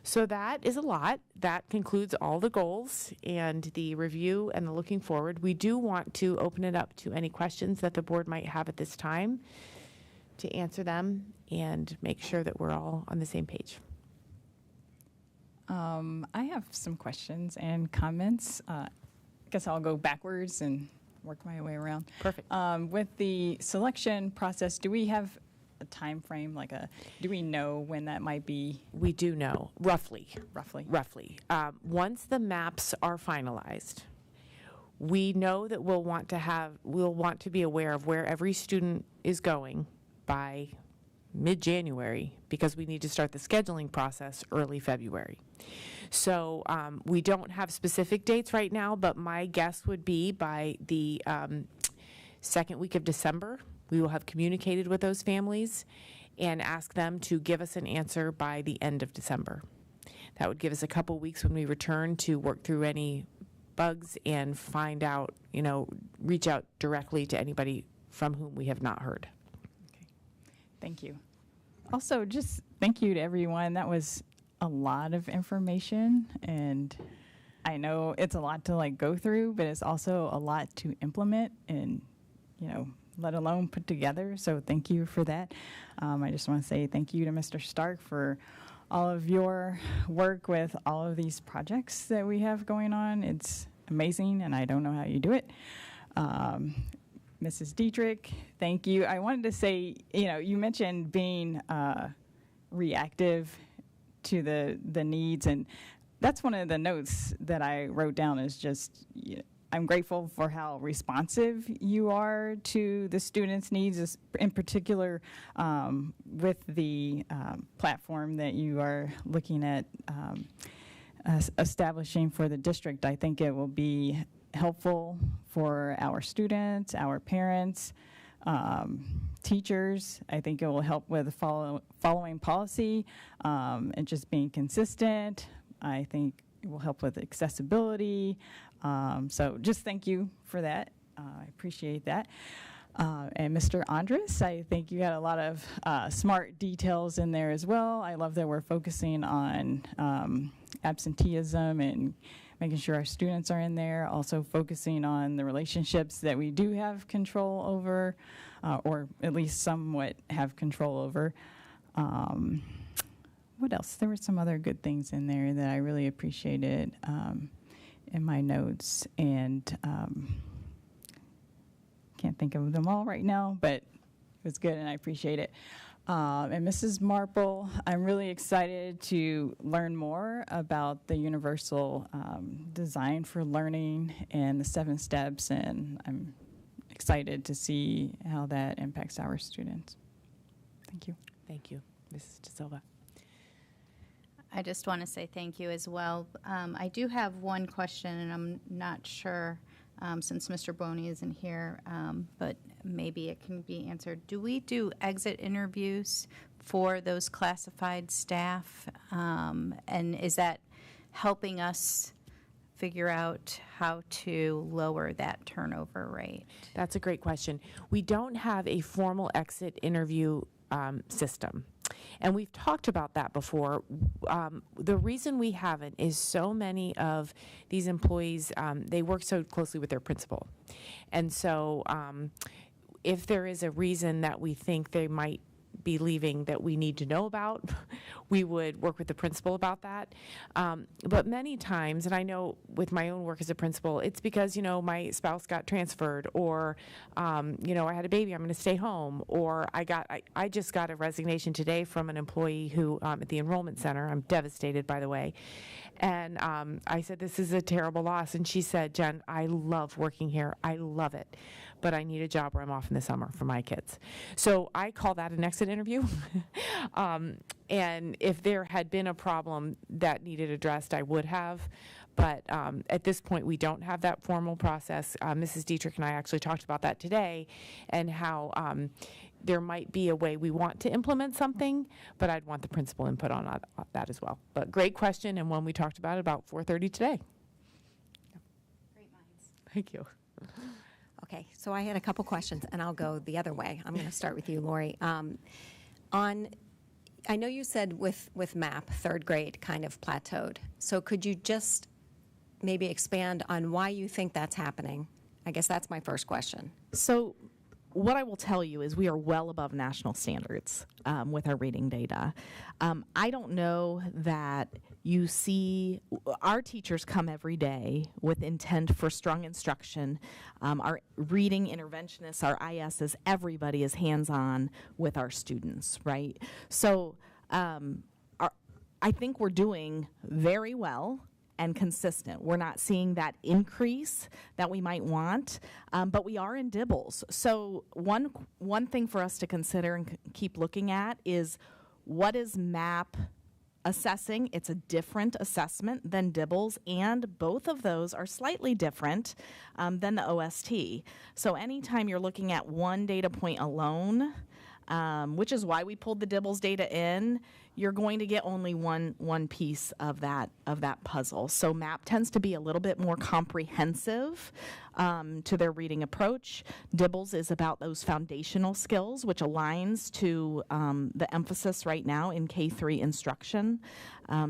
So that is a lot. That concludes all the goals and the review and the looking forward. We do want to open it up to any questions that the board might have at this time to answer them and make sure that we're all on the same page. I have some questions and comments. I guess I'll go backwards and work my way around. Perfect. With the selection process, do we have a time frame, do we know when that might be? We do know, roughly. Roughly. Once the maps are finalized, we know that we'll want to be aware of where every student is going by mid-January, because we need to start the scheduling process early February. So we don't have specific dates right now, but my guess would be by the second week of December, we will have communicated with those families and ask them to give us an answer by the end of December. That would give us a couple weeks when we return to work through any bugs and find out, reach out directly to anybody from whom we have not heard. Okay. Thank you. Also, just thank you to everyone. That was a lot of information, and I know it's a lot to go through, but it's also a lot to implement and, let alone put together. So thank you for that. I just want to say thank you to Mr. Stark for all of your work with all of these projects that we have going on. It's amazing, and I don't know how you do it. Mrs. Dietrich, thank you. I wanted to say, you mentioned being reactive to the needs, and that's one of the notes that I wrote down is just, I'm grateful for how responsive you are to the students' needs, in particular with the platform that you are looking at establishing for the district. I think it will be helpful for our students, our parents, teachers. I think it will help with following policy and just being consistent. I think it will help with accessibility. So just thank you for that. I appreciate that. And Mr. Andres, I think you had a lot of smart details in there as well. I love that we're focusing on absenteeism and making sure our students are in there, also focusing on the relationships that we do have control over, or at least somewhat have control over. What else? There were some other good things in there that I really appreciated in my notes, and can't think of them all right now, but it was good and I appreciate it. And Mrs. Marple, I'm really excited to learn more about the universal design for learning and the 7 steps, and I'm excited to see how that impacts our students. Thank you. Thank you, Mrs. De Silva. I just want to say thank you as well. I do have one question, and I'm not sure, since Mr. Boney isn't here, but maybe it can be answered. Do we do exit interviews for those classified staff? And is that helping us figure out how to lower that turnover rate? That's a great question. We don't have a formal exit interview system. And we've talked about that before. The reason we haven't is so many of these employees, they work so closely with their principal. And so if there is a reason that we think they might be leaving that we need to know about, we would work with the principal about that. But many times, and I know with my own work as a principal, it's because, you know, my spouse got transferred, or, you know, I had a baby, I'm going to stay home, or I just got a resignation today from an employee who, at the enrollment center, I'm devastated, by the way, and I said, this is a terrible loss, and she said, Jen, I love working here, I love it, but I need a job where I'm off in the summer for my kids. So I call that an exit interview. And if there had been a problem that needed addressed, I would have. But at this point, we don't have that formal process. Mrs. Dietrich and I actually talked about that today, and how there might be a way we want to implement something, but I'd want the principal input on that as well. But great question, and one we talked about 4:30 today. Great minds. Thank you. Okay, so I had a couple questions, and I'll go the other way. I'm going to start with you, Lori. I know you said with MAP, 3rd grade kind of plateaued. So could you just maybe expand on why you think that's happening? I guess that's my first question. So what I will tell you is we are well above national standards with our reading data. I don't know that you see, our teachers come every day with intent for strong instruction. Our reading interventionists, our ISs, everybody is hands-on with our students, right? So I think we're doing very well and consistent. We're not seeing that increase that we might want, but we are in dibbles. So one thing for us to consider and keep looking at is, what is MAP assessing? It's a different assessment than DIBELS, and both of those are slightly different than the OST. So anytime you're looking at one data point alone, which is why we pulled the DIBELS data in, you're going to get only one piece of that puzzle. So MAP tends to be a little bit more comprehensive to their reading approach. DIBELS is about those foundational skills, which aligns to the emphasis right now in K-3 instruction.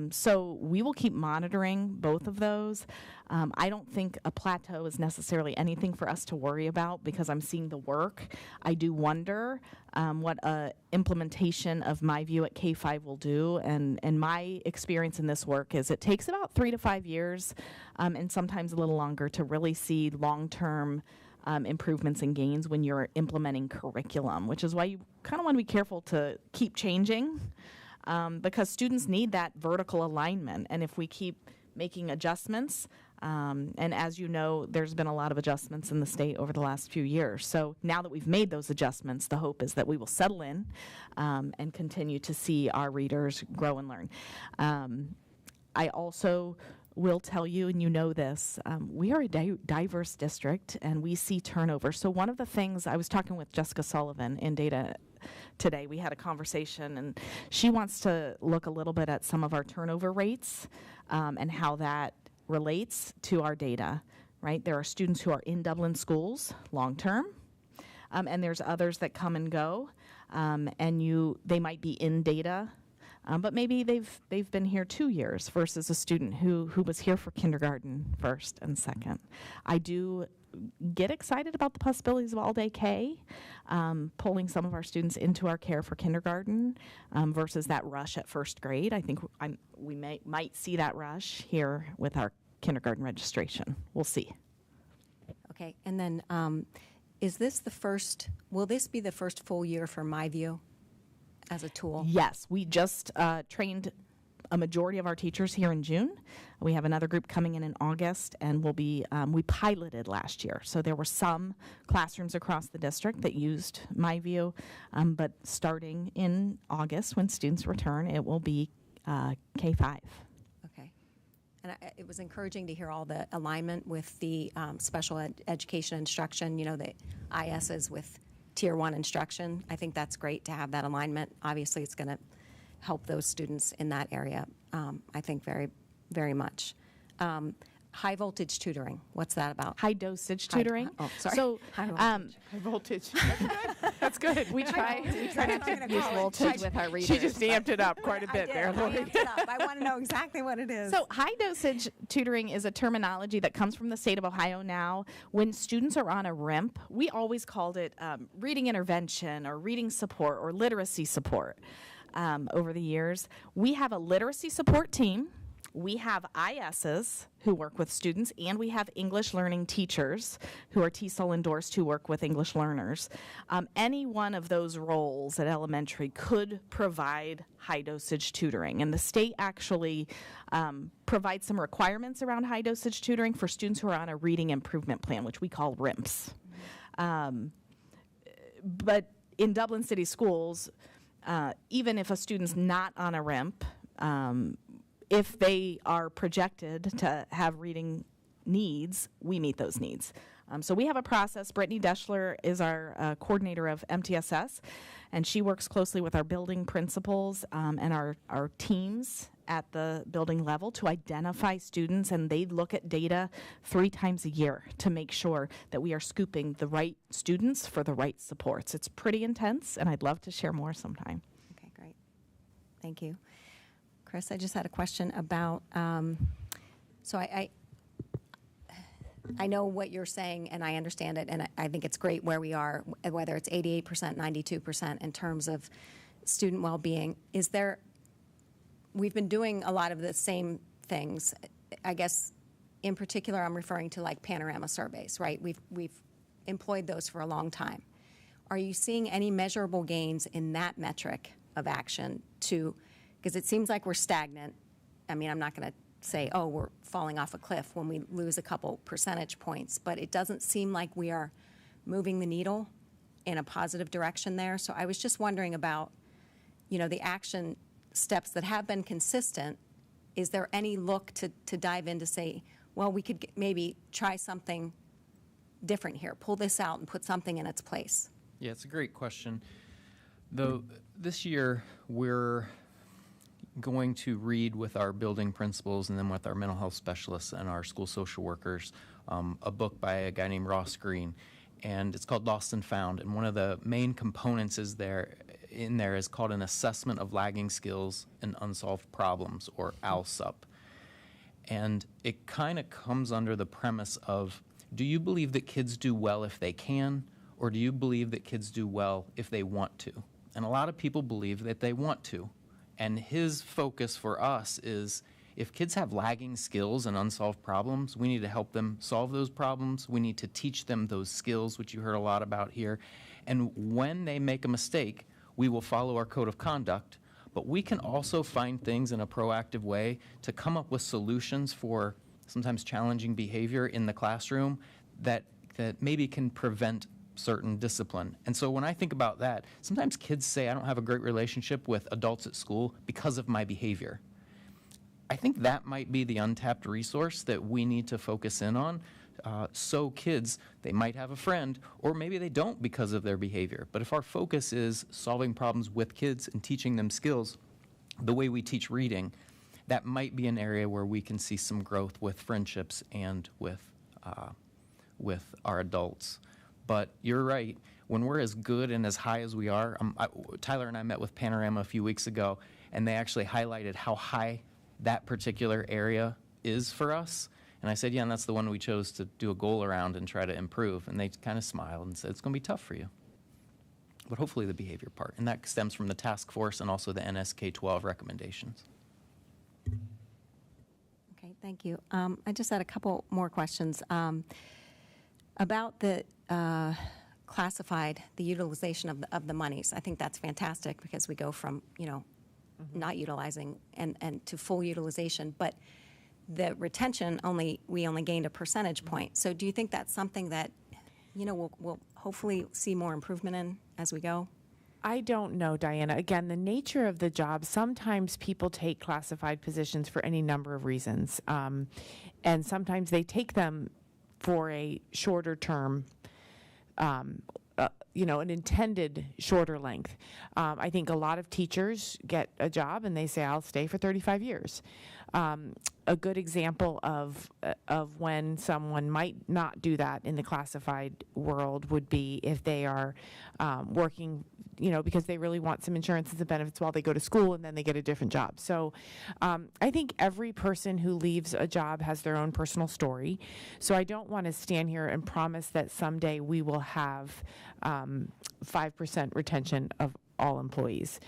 So we will keep monitoring both of those. I don't think a plateau is necessarily anything for us to worry about, because I'm seeing the work. I do wonder what implementation of My View at K-5 will do, and my experience in this work is it takes about 3 to 5 years, and sometimes a little longer, to really see long-term improvements and gains when you're implementing curriculum, which is why you kind of want to be careful to keep changing, because students need that vertical alignment, and if we keep making adjustments, and as you know, there's been a lot of adjustments in the state over the last few years. So now that we've made those adjustments, the hope is that we will settle in and continue to see our readers grow and learn. I also will tell you, and you know this, we are a diverse district, and we see turnover. So one of the things, I was talking with Jessica Sullivan in data today, we had a conversation, and she wants to look a little bit at some of our turnover rates and how that relates to our data, right? There are students who are in Dublin schools long-term, and there's others that come and go, and they might be in data but maybe they've been here 2 years versus a student who was here for kindergarten first and second. I do get excited about the possibilities of all-day K, pulling some of our students into our care for kindergarten versus that rush at first grade. I think we might see that rush here with our kindergarten registration. We'll see. Okay, and then will this be the first full year for MyView as a tool? Yes, we just trained a majority of our teachers here in June. We have another group coming in August, and we piloted last year. So there were some classrooms across the district that used MyView, but starting in August when students return, it will be K-5. Okay. And it was encouraging to hear all the alignment with the special education instruction, the ISs with Tier 1 instruction. I think that's great to have that alignment. Obviously, it's going to help those students in that area, I think, very, very much. High voltage tutoring, what's that about? High dosage tutoring. Oh, sorry. So, High voltage. That's good. we try not to use voltage with our readers. She just amped it up quite a bit there, I Lori. amped it up. I want to know exactly what it is. So high dosage tutoring is a terminology that comes from the state of Ohio now. When students are on a RIMP, we always called it reading intervention or reading support or literacy support over the years. We have a literacy support team. We have ISs who work with students, and we have English learning teachers who are TESOL endorsed who work with English learners. Any one of those roles at elementary could provide high dosage tutoring, and the state actually provides some requirements around high dosage tutoring for students who are on a reading improvement plan, which we call RIMPs. But in Dublin City Schools, even if a student's not on a RIMP, if they are projected to have reading needs, we meet those needs. So we have a process. Brittany Deschler is our coordinator of MTSS, and she works closely with our building principals and our teams at the building level to identify students, and they look at data 3 times a year to make sure that we are scooping the right students for the right supports. It's pretty intense, and I'd love to share more sometime. Okay, great. Thank you. Chris, I just had a question about, so I know what you're saying, and I understand it, and I think it's great where we are, whether it's 88%, 92% in terms of student well-being. We've been doing a lot of the same things. I guess, in particular, I'm referring to like panorama surveys, right? We've employed those for a long time. Are you seeing any measurable gains in that metric of action because it seems like we're stagnant. I mean, I'm not going to say, oh, we're falling off a cliff when we lose a couple percentage points, but it doesn't seem like we are moving the needle in a positive direction there. So I was just wondering about, the action steps that have been consistent. Is there any look to dive in to say, well, we could maybe try something different here, pull this out and put something in its place? Yeah, it's a great question. Though this year we're going to read with our building principals and then with our mental health specialists and our school social workers a book by a guy named Ross Green, and it's called Lost and Found. And one of the main components is called an assessment of lagging skills and unsolved problems, or ALSUP. And it kind of comes under the premise of, do you believe that kids do well if they can, or do you believe that kids do well if they want to? And a lot of people believe that they want to. And his focus for us is, if kids have lagging skills and unsolved problems, we need to help them solve those problems. We need to teach them those skills, which you heard a lot about here. And when they make a mistake, we will follow our code of conduct. But we can also find things in a proactive way to come up with solutions for sometimes challenging behavior in the classroom that maybe can prevent certain discipline. And so when I think about that, sometimes kids say, I don't have a great relationship with adults at school because of my behavior. I think that might be the untapped resource that we need to focus in on. So kids, they might have a friend, or maybe they don't because of their behavior. But if our focus is solving problems with kids and teaching them skills the way we teach reading, that might be an area where we can see some growth with friendships and with our adults. But you're right, when we're as good and as high as we are, Tyler and I met with Panorama a few weeks ago, and they actually highlighted how high that particular area is for us. And I said, yeah, and that's the one we chose to do a goal around and try to improve. And they kind of smiled and said, it's going to be tough for you. But hopefully the behavior part. And that stems from the task force and also the NSK-12 recommendations. Okay, thank you. I just had a couple more questions. About the classified, the utilization of the monies. I think that's fantastic because we go from, not utilizing and to full utilization. But the retention we only gained a percentage point. So do you think that's something that, we'll hopefully see more improvement in as we go? I don't know, Diana. Again, the nature of the job, sometimes people take classified positions for any number of reasons. And sometimes they take them for a shorter term, an intended shorter length. I think a lot of teachers get a job and they say, I'll stay for 35 years. A good example of when someone might not do that in the classified world would be if they are working, because they really want some insurance and some benefits while they go to school and then they get a different job. So I think every person who leaves a job has their own personal story. So I don't want to stand here and promise that someday we will have 5% retention of all employees.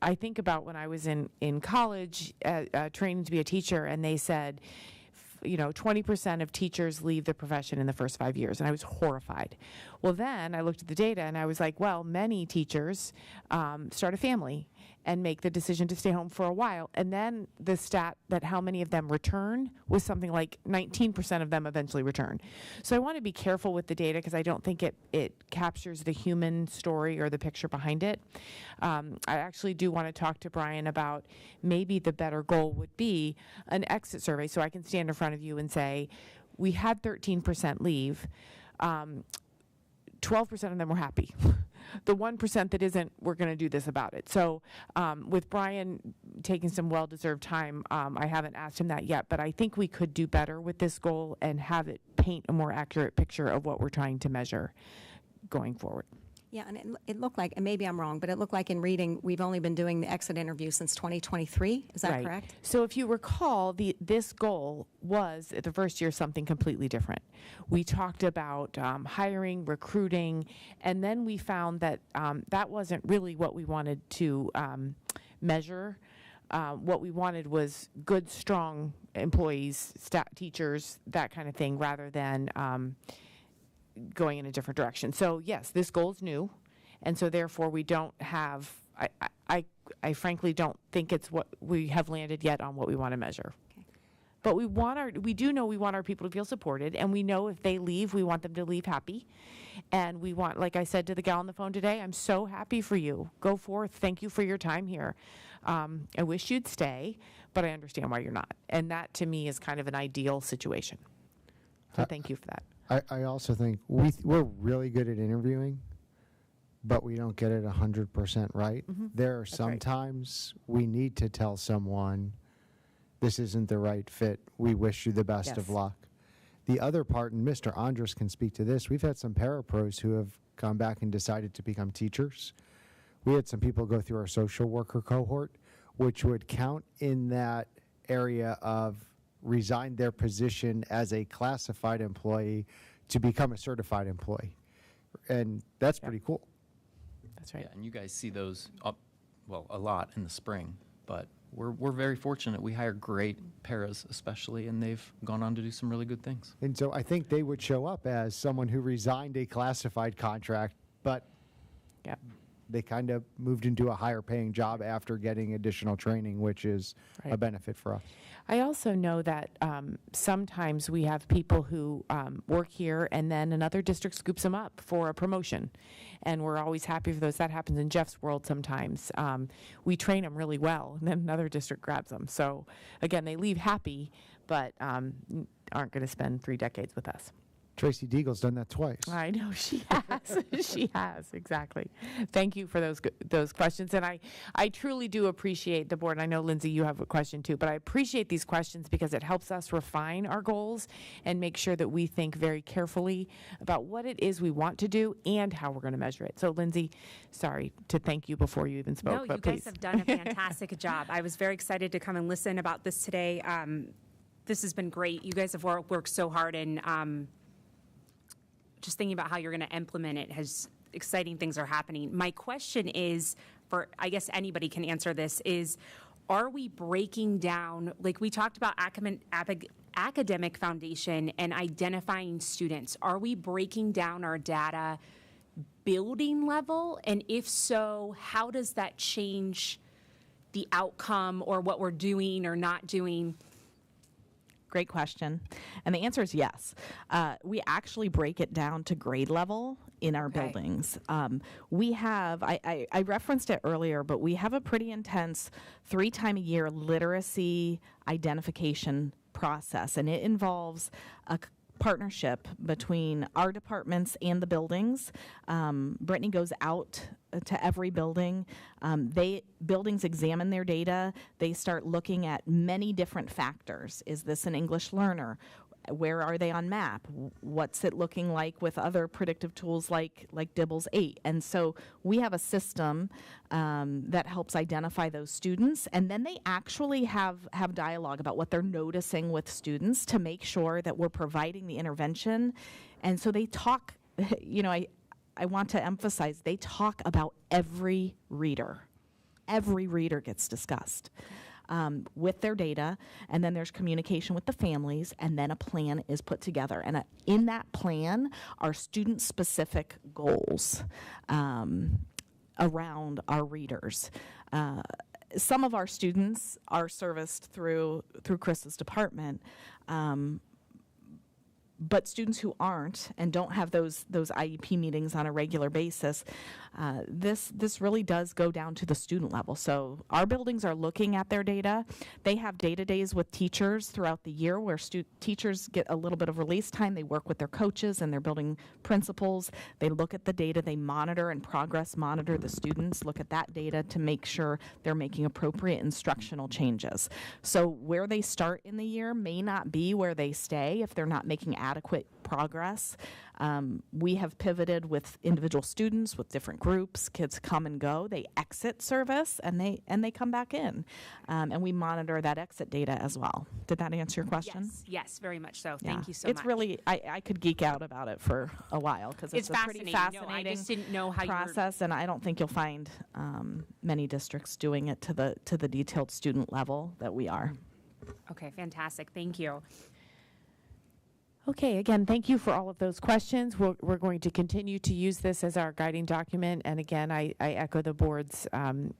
I think about when I was in college training to be a teacher, and they said, 20% of teachers leave the profession in the first 5 years, and I was horrified. Well, then I looked at the data, and I was like, well, many teachers start a family and make the decision to stay home for a while. And then the stat that how many of them return was something like 19% of them eventually return. So I want to be careful with the data because I don't think it captures the human story or the picture behind it. I actually do want to talk to Brian about maybe the better goal would be an exit survey so I can stand in front of you and say, we had 13% leave. 12% of them were happy. The 1% that isn't, we're going to do this about it. So with Brian taking some well-deserved time, I haven't asked him that yet, but I think we could do better with this goal and have it paint a more accurate picture of what we're trying to measure going forward. Yeah, and it looked like, and maybe I'm wrong, but it looked like in reading, we've only been doing the exit interview since 2023. Is that Right. correct? So if you recall, this goal was, the first year, something completely different. We talked about hiring, recruiting, and then we found that that wasn't really what we wanted to measure. What we wanted was good, strong employees, teachers, that kind of thing, rather than going in a different direction. So yes, this goal is new, and so therefore we don't have, I frankly don't think it's what we have landed yet on what we want to measure. Okay. But we do know we want our people to feel supported, and we know if they leave, we want them to leave happy. And we want, like I said to the gal on the phone today, I'm so happy for you. Go forth. Thank you for your time here. I wish you'd stay, but I understand why you're not. And that to me is kind of an ideal situation. So thank you for that. I also think we're really good at interviewing, but we don't get it 100% right. There are some right. times we need to tell someone, this isn't the right fit. We wish you the best of Yes. luck. The other part, and Mr. Andres can speak to this, we've had some parapros who have gone back and decided to become teachers. We had some people go through our social worker cohort, which would count in that area of resigned their position as a classified employee to become a certified employee. And that's pretty cool. That's right. Yeah, and you guys see those a lot in the spring, but we're very fortunate. We hire great paras especially, and they've gone on to do some really good things. And so I think they would show up as someone who resigned a classified contract, but Yeah. they kind of moved into a higher paying job after getting additional training, which is a Right. benefit for us. I also know that sometimes we have people who work here and then another district scoops them up for a promotion. And we're always happy for those. That happens in Jeff's world sometimes. We train them really well, and then another district grabs them. So again, they leave happy, but aren't going to spend 3 decades with us. Tracy Deagle's done that twice. I know she has. She has, exactly. Thank you for those questions. And I truly do appreciate the board. I know, Lindsay, you have a question too, but I appreciate these questions because it helps us refine our goals and make sure that we think very carefully about what it is we want to do and how we're going to measure it. So, Lindsay, sorry to thank you before you even spoke, No, but you please. guys have done a fantastic job. I was very excited to come and listen about this today. This has been great. You guys have worked so hard, and just thinking about how you're going to implement it has exciting things are happening. My question is, for I guess anybody can answer this, is are we breaking down, like we talked about academic foundation and identifying students, are we breaking down our data building level? And if so, how does that change the outcome or what we're doing or not doing? Great question. And the answer is yes. We actually break it down to grade level in our Okay. buildings. We have, I referenced it earlier, but we have a pretty intense 3-time-a-year literacy identification process, and it involves a partnership between our departments and the buildings. Brittany goes out to every building. Buildings examine their data. They start looking at many different factors. Is this an English learner? Where are they on MAP? What's it looking like with other predictive tools like Dibbles 8? And so we have a system that helps identify those students, and then they actually have dialogue about what they're noticing with students to make sure that we're providing the intervention. And so they talk, I want to emphasize, they talk about every reader. Every reader gets discussed. With their data, and then there's communication with the families, and then a plan is put together. And in that plan are student-specific goals around our readers. Some of our students are serviced through Chris's department, but students who aren't and don't have those IEP meetings on a regular basis, this really does go down to the student level. So our buildings are looking at their data. They have data days with teachers throughout the year where teachers get a little bit of release time. They work with their coaches and their building principals. They look at the data. They monitor and progress monitor the students, look at that data to make sure they're making appropriate instructional changes. So where they start in the year may not be where they stay if they're not making adequate progress. We have pivoted with individual students, with different groups. Kids come and go. They exit service and they come back in, and we monitor that exit data as well. Did that answer your question? Yes, very much so. Yeah. Thank you so much. It's really, I could geek out about it for a while because it's a pretty fascinating No, I just didn't know how process, and I don't think you'll find many districts doing it to the detailed student level that we are. Okay, fantastic. Thank you. Okay, again, thank you for all of those questions. We're going to continue to use this as our guiding document. And again, I echo the board's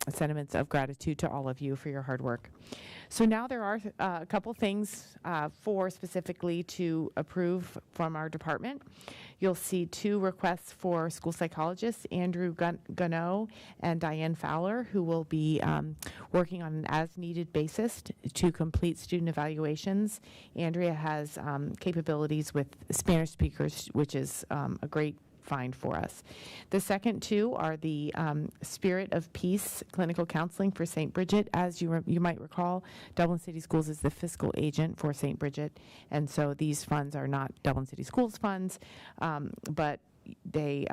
sentiments of gratitude to all of you for your hard work. So now there are a couple things specifically to approve from our department. You'll see 2 requests for school psychologists, Andrew Gunno and Diane Fowler, who will be working on an as-needed basis to complete student evaluations. Andrea has capabilities with Spanish speakers, which is a great find for us. The second 2 are the Spirit of Peace clinical counseling for St. Bridget. As you might recall, Dublin City Schools is the fiscal agent for St. Bridget, and so these funds are not Dublin City Schools funds, but they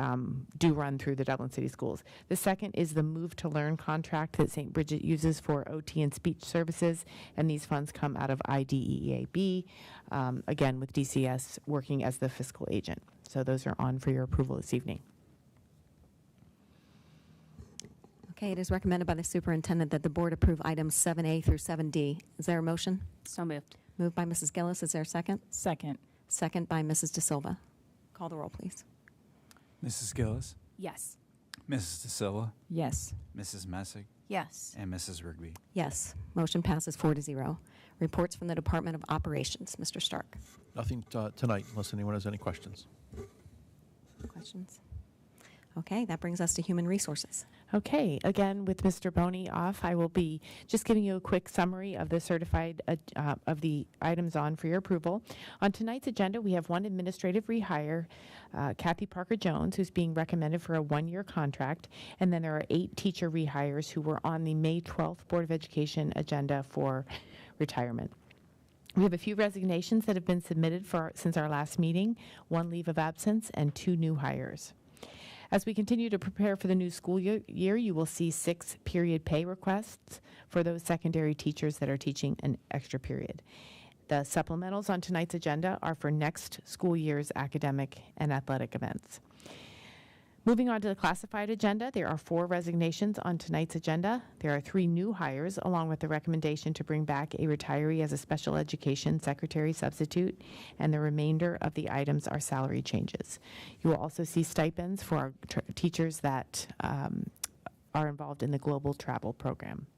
do run through the Dublin City Schools. The second is the Move to Learn contract that St. Bridget uses for OT and speech services, and these funds come out of IDEAB, again with DCS working as the fiscal agent. So those are on for your approval this evening. Okay, it is recommended by the superintendent that the board approve items 7A through 7D. Is there a motion? So moved. Moved by Mrs. Gillis. Is there a second? Second. Second by Mrs. De Silva. Call the roll, please. Mrs. Gillis, Yes. Mrs. De Silva, Yes. Mrs. Messick, Yes. and Mrs. Rigby. Yes. Motion passes 4-0. Reports from the Department of Operations. Mr. Stark. Nothing tonight unless anyone has any questions. Questions? Okay, that brings us to Human Resources. Okay, again, with Mr. Boney off, I will be just giving you a quick summary of the certified, of the items on for your approval. On tonight's agenda, we have one administrative rehire, Kathy Parker Jones, who's being recommended for a 1-year contract, and then there are 8 teacher rehires who were on the May 12th Board of Education agenda for retirement. We have a few resignations that have been submitted since our last meeting, 1 leave of absence, and 2 new hires. As we continue to prepare for the new school year, you will see 6 period pay requests for those secondary teachers that are teaching an extra period. The supplementals on tonight's agenda are for next school year's academic and athletic events. Moving on to the classified agenda, there are 4 resignations on tonight's agenda. There are 3 new hires, along with the recommendation to bring back a retiree as a special education secretary substitute, and the remainder of the items are salary changes. You will also see stipends for our teachers that are involved in the global travel program.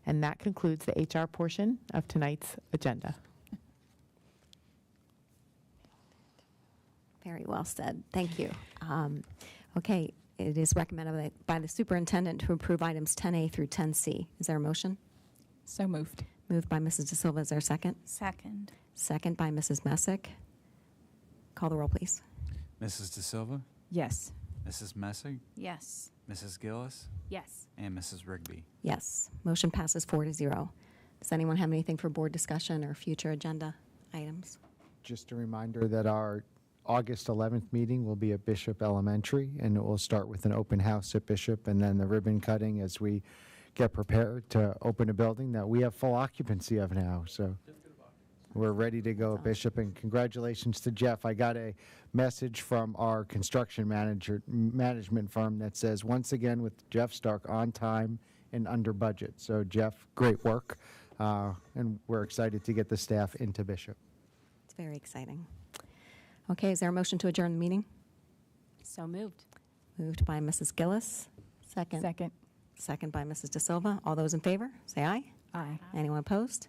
And that concludes the HR portion of tonight's agenda. Very well said. Thank you. Okay, it is recommended by the superintendent to approve items 10A through 10C. Is there a motion? So moved. Moved by Mrs. De Silva. Is there a second? Second. Second by Mrs. Messick. Call the roll, please. Mrs. De Silva, Yes. Mrs. Messig, Yes. Mrs. Gillis, Yes. and Mrs. Rigby. Yes. Motion passes 4-0. Does anyone have anything for board discussion or future agenda items? Just a reminder that our August 11th meeting will be at Bishop Elementary, and it will start with an open house at Bishop and then the ribbon cutting as we get prepared to open a building that we have full occupancy of now. So we're ready to go at Bishop, and congratulations to Jeff. I got a message from our construction management firm that says, once again with Jeff Stark, on time and under budget. So Jeff, great work, and we're excited to get the staff into Bishop. It's very exciting. Okay, is there a motion to adjourn the meeting? So moved. Moved by Mrs. Gillis. Second. Second. Second by Mrs. De Silva. All those in favor, say aye. Aye. Anyone opposed?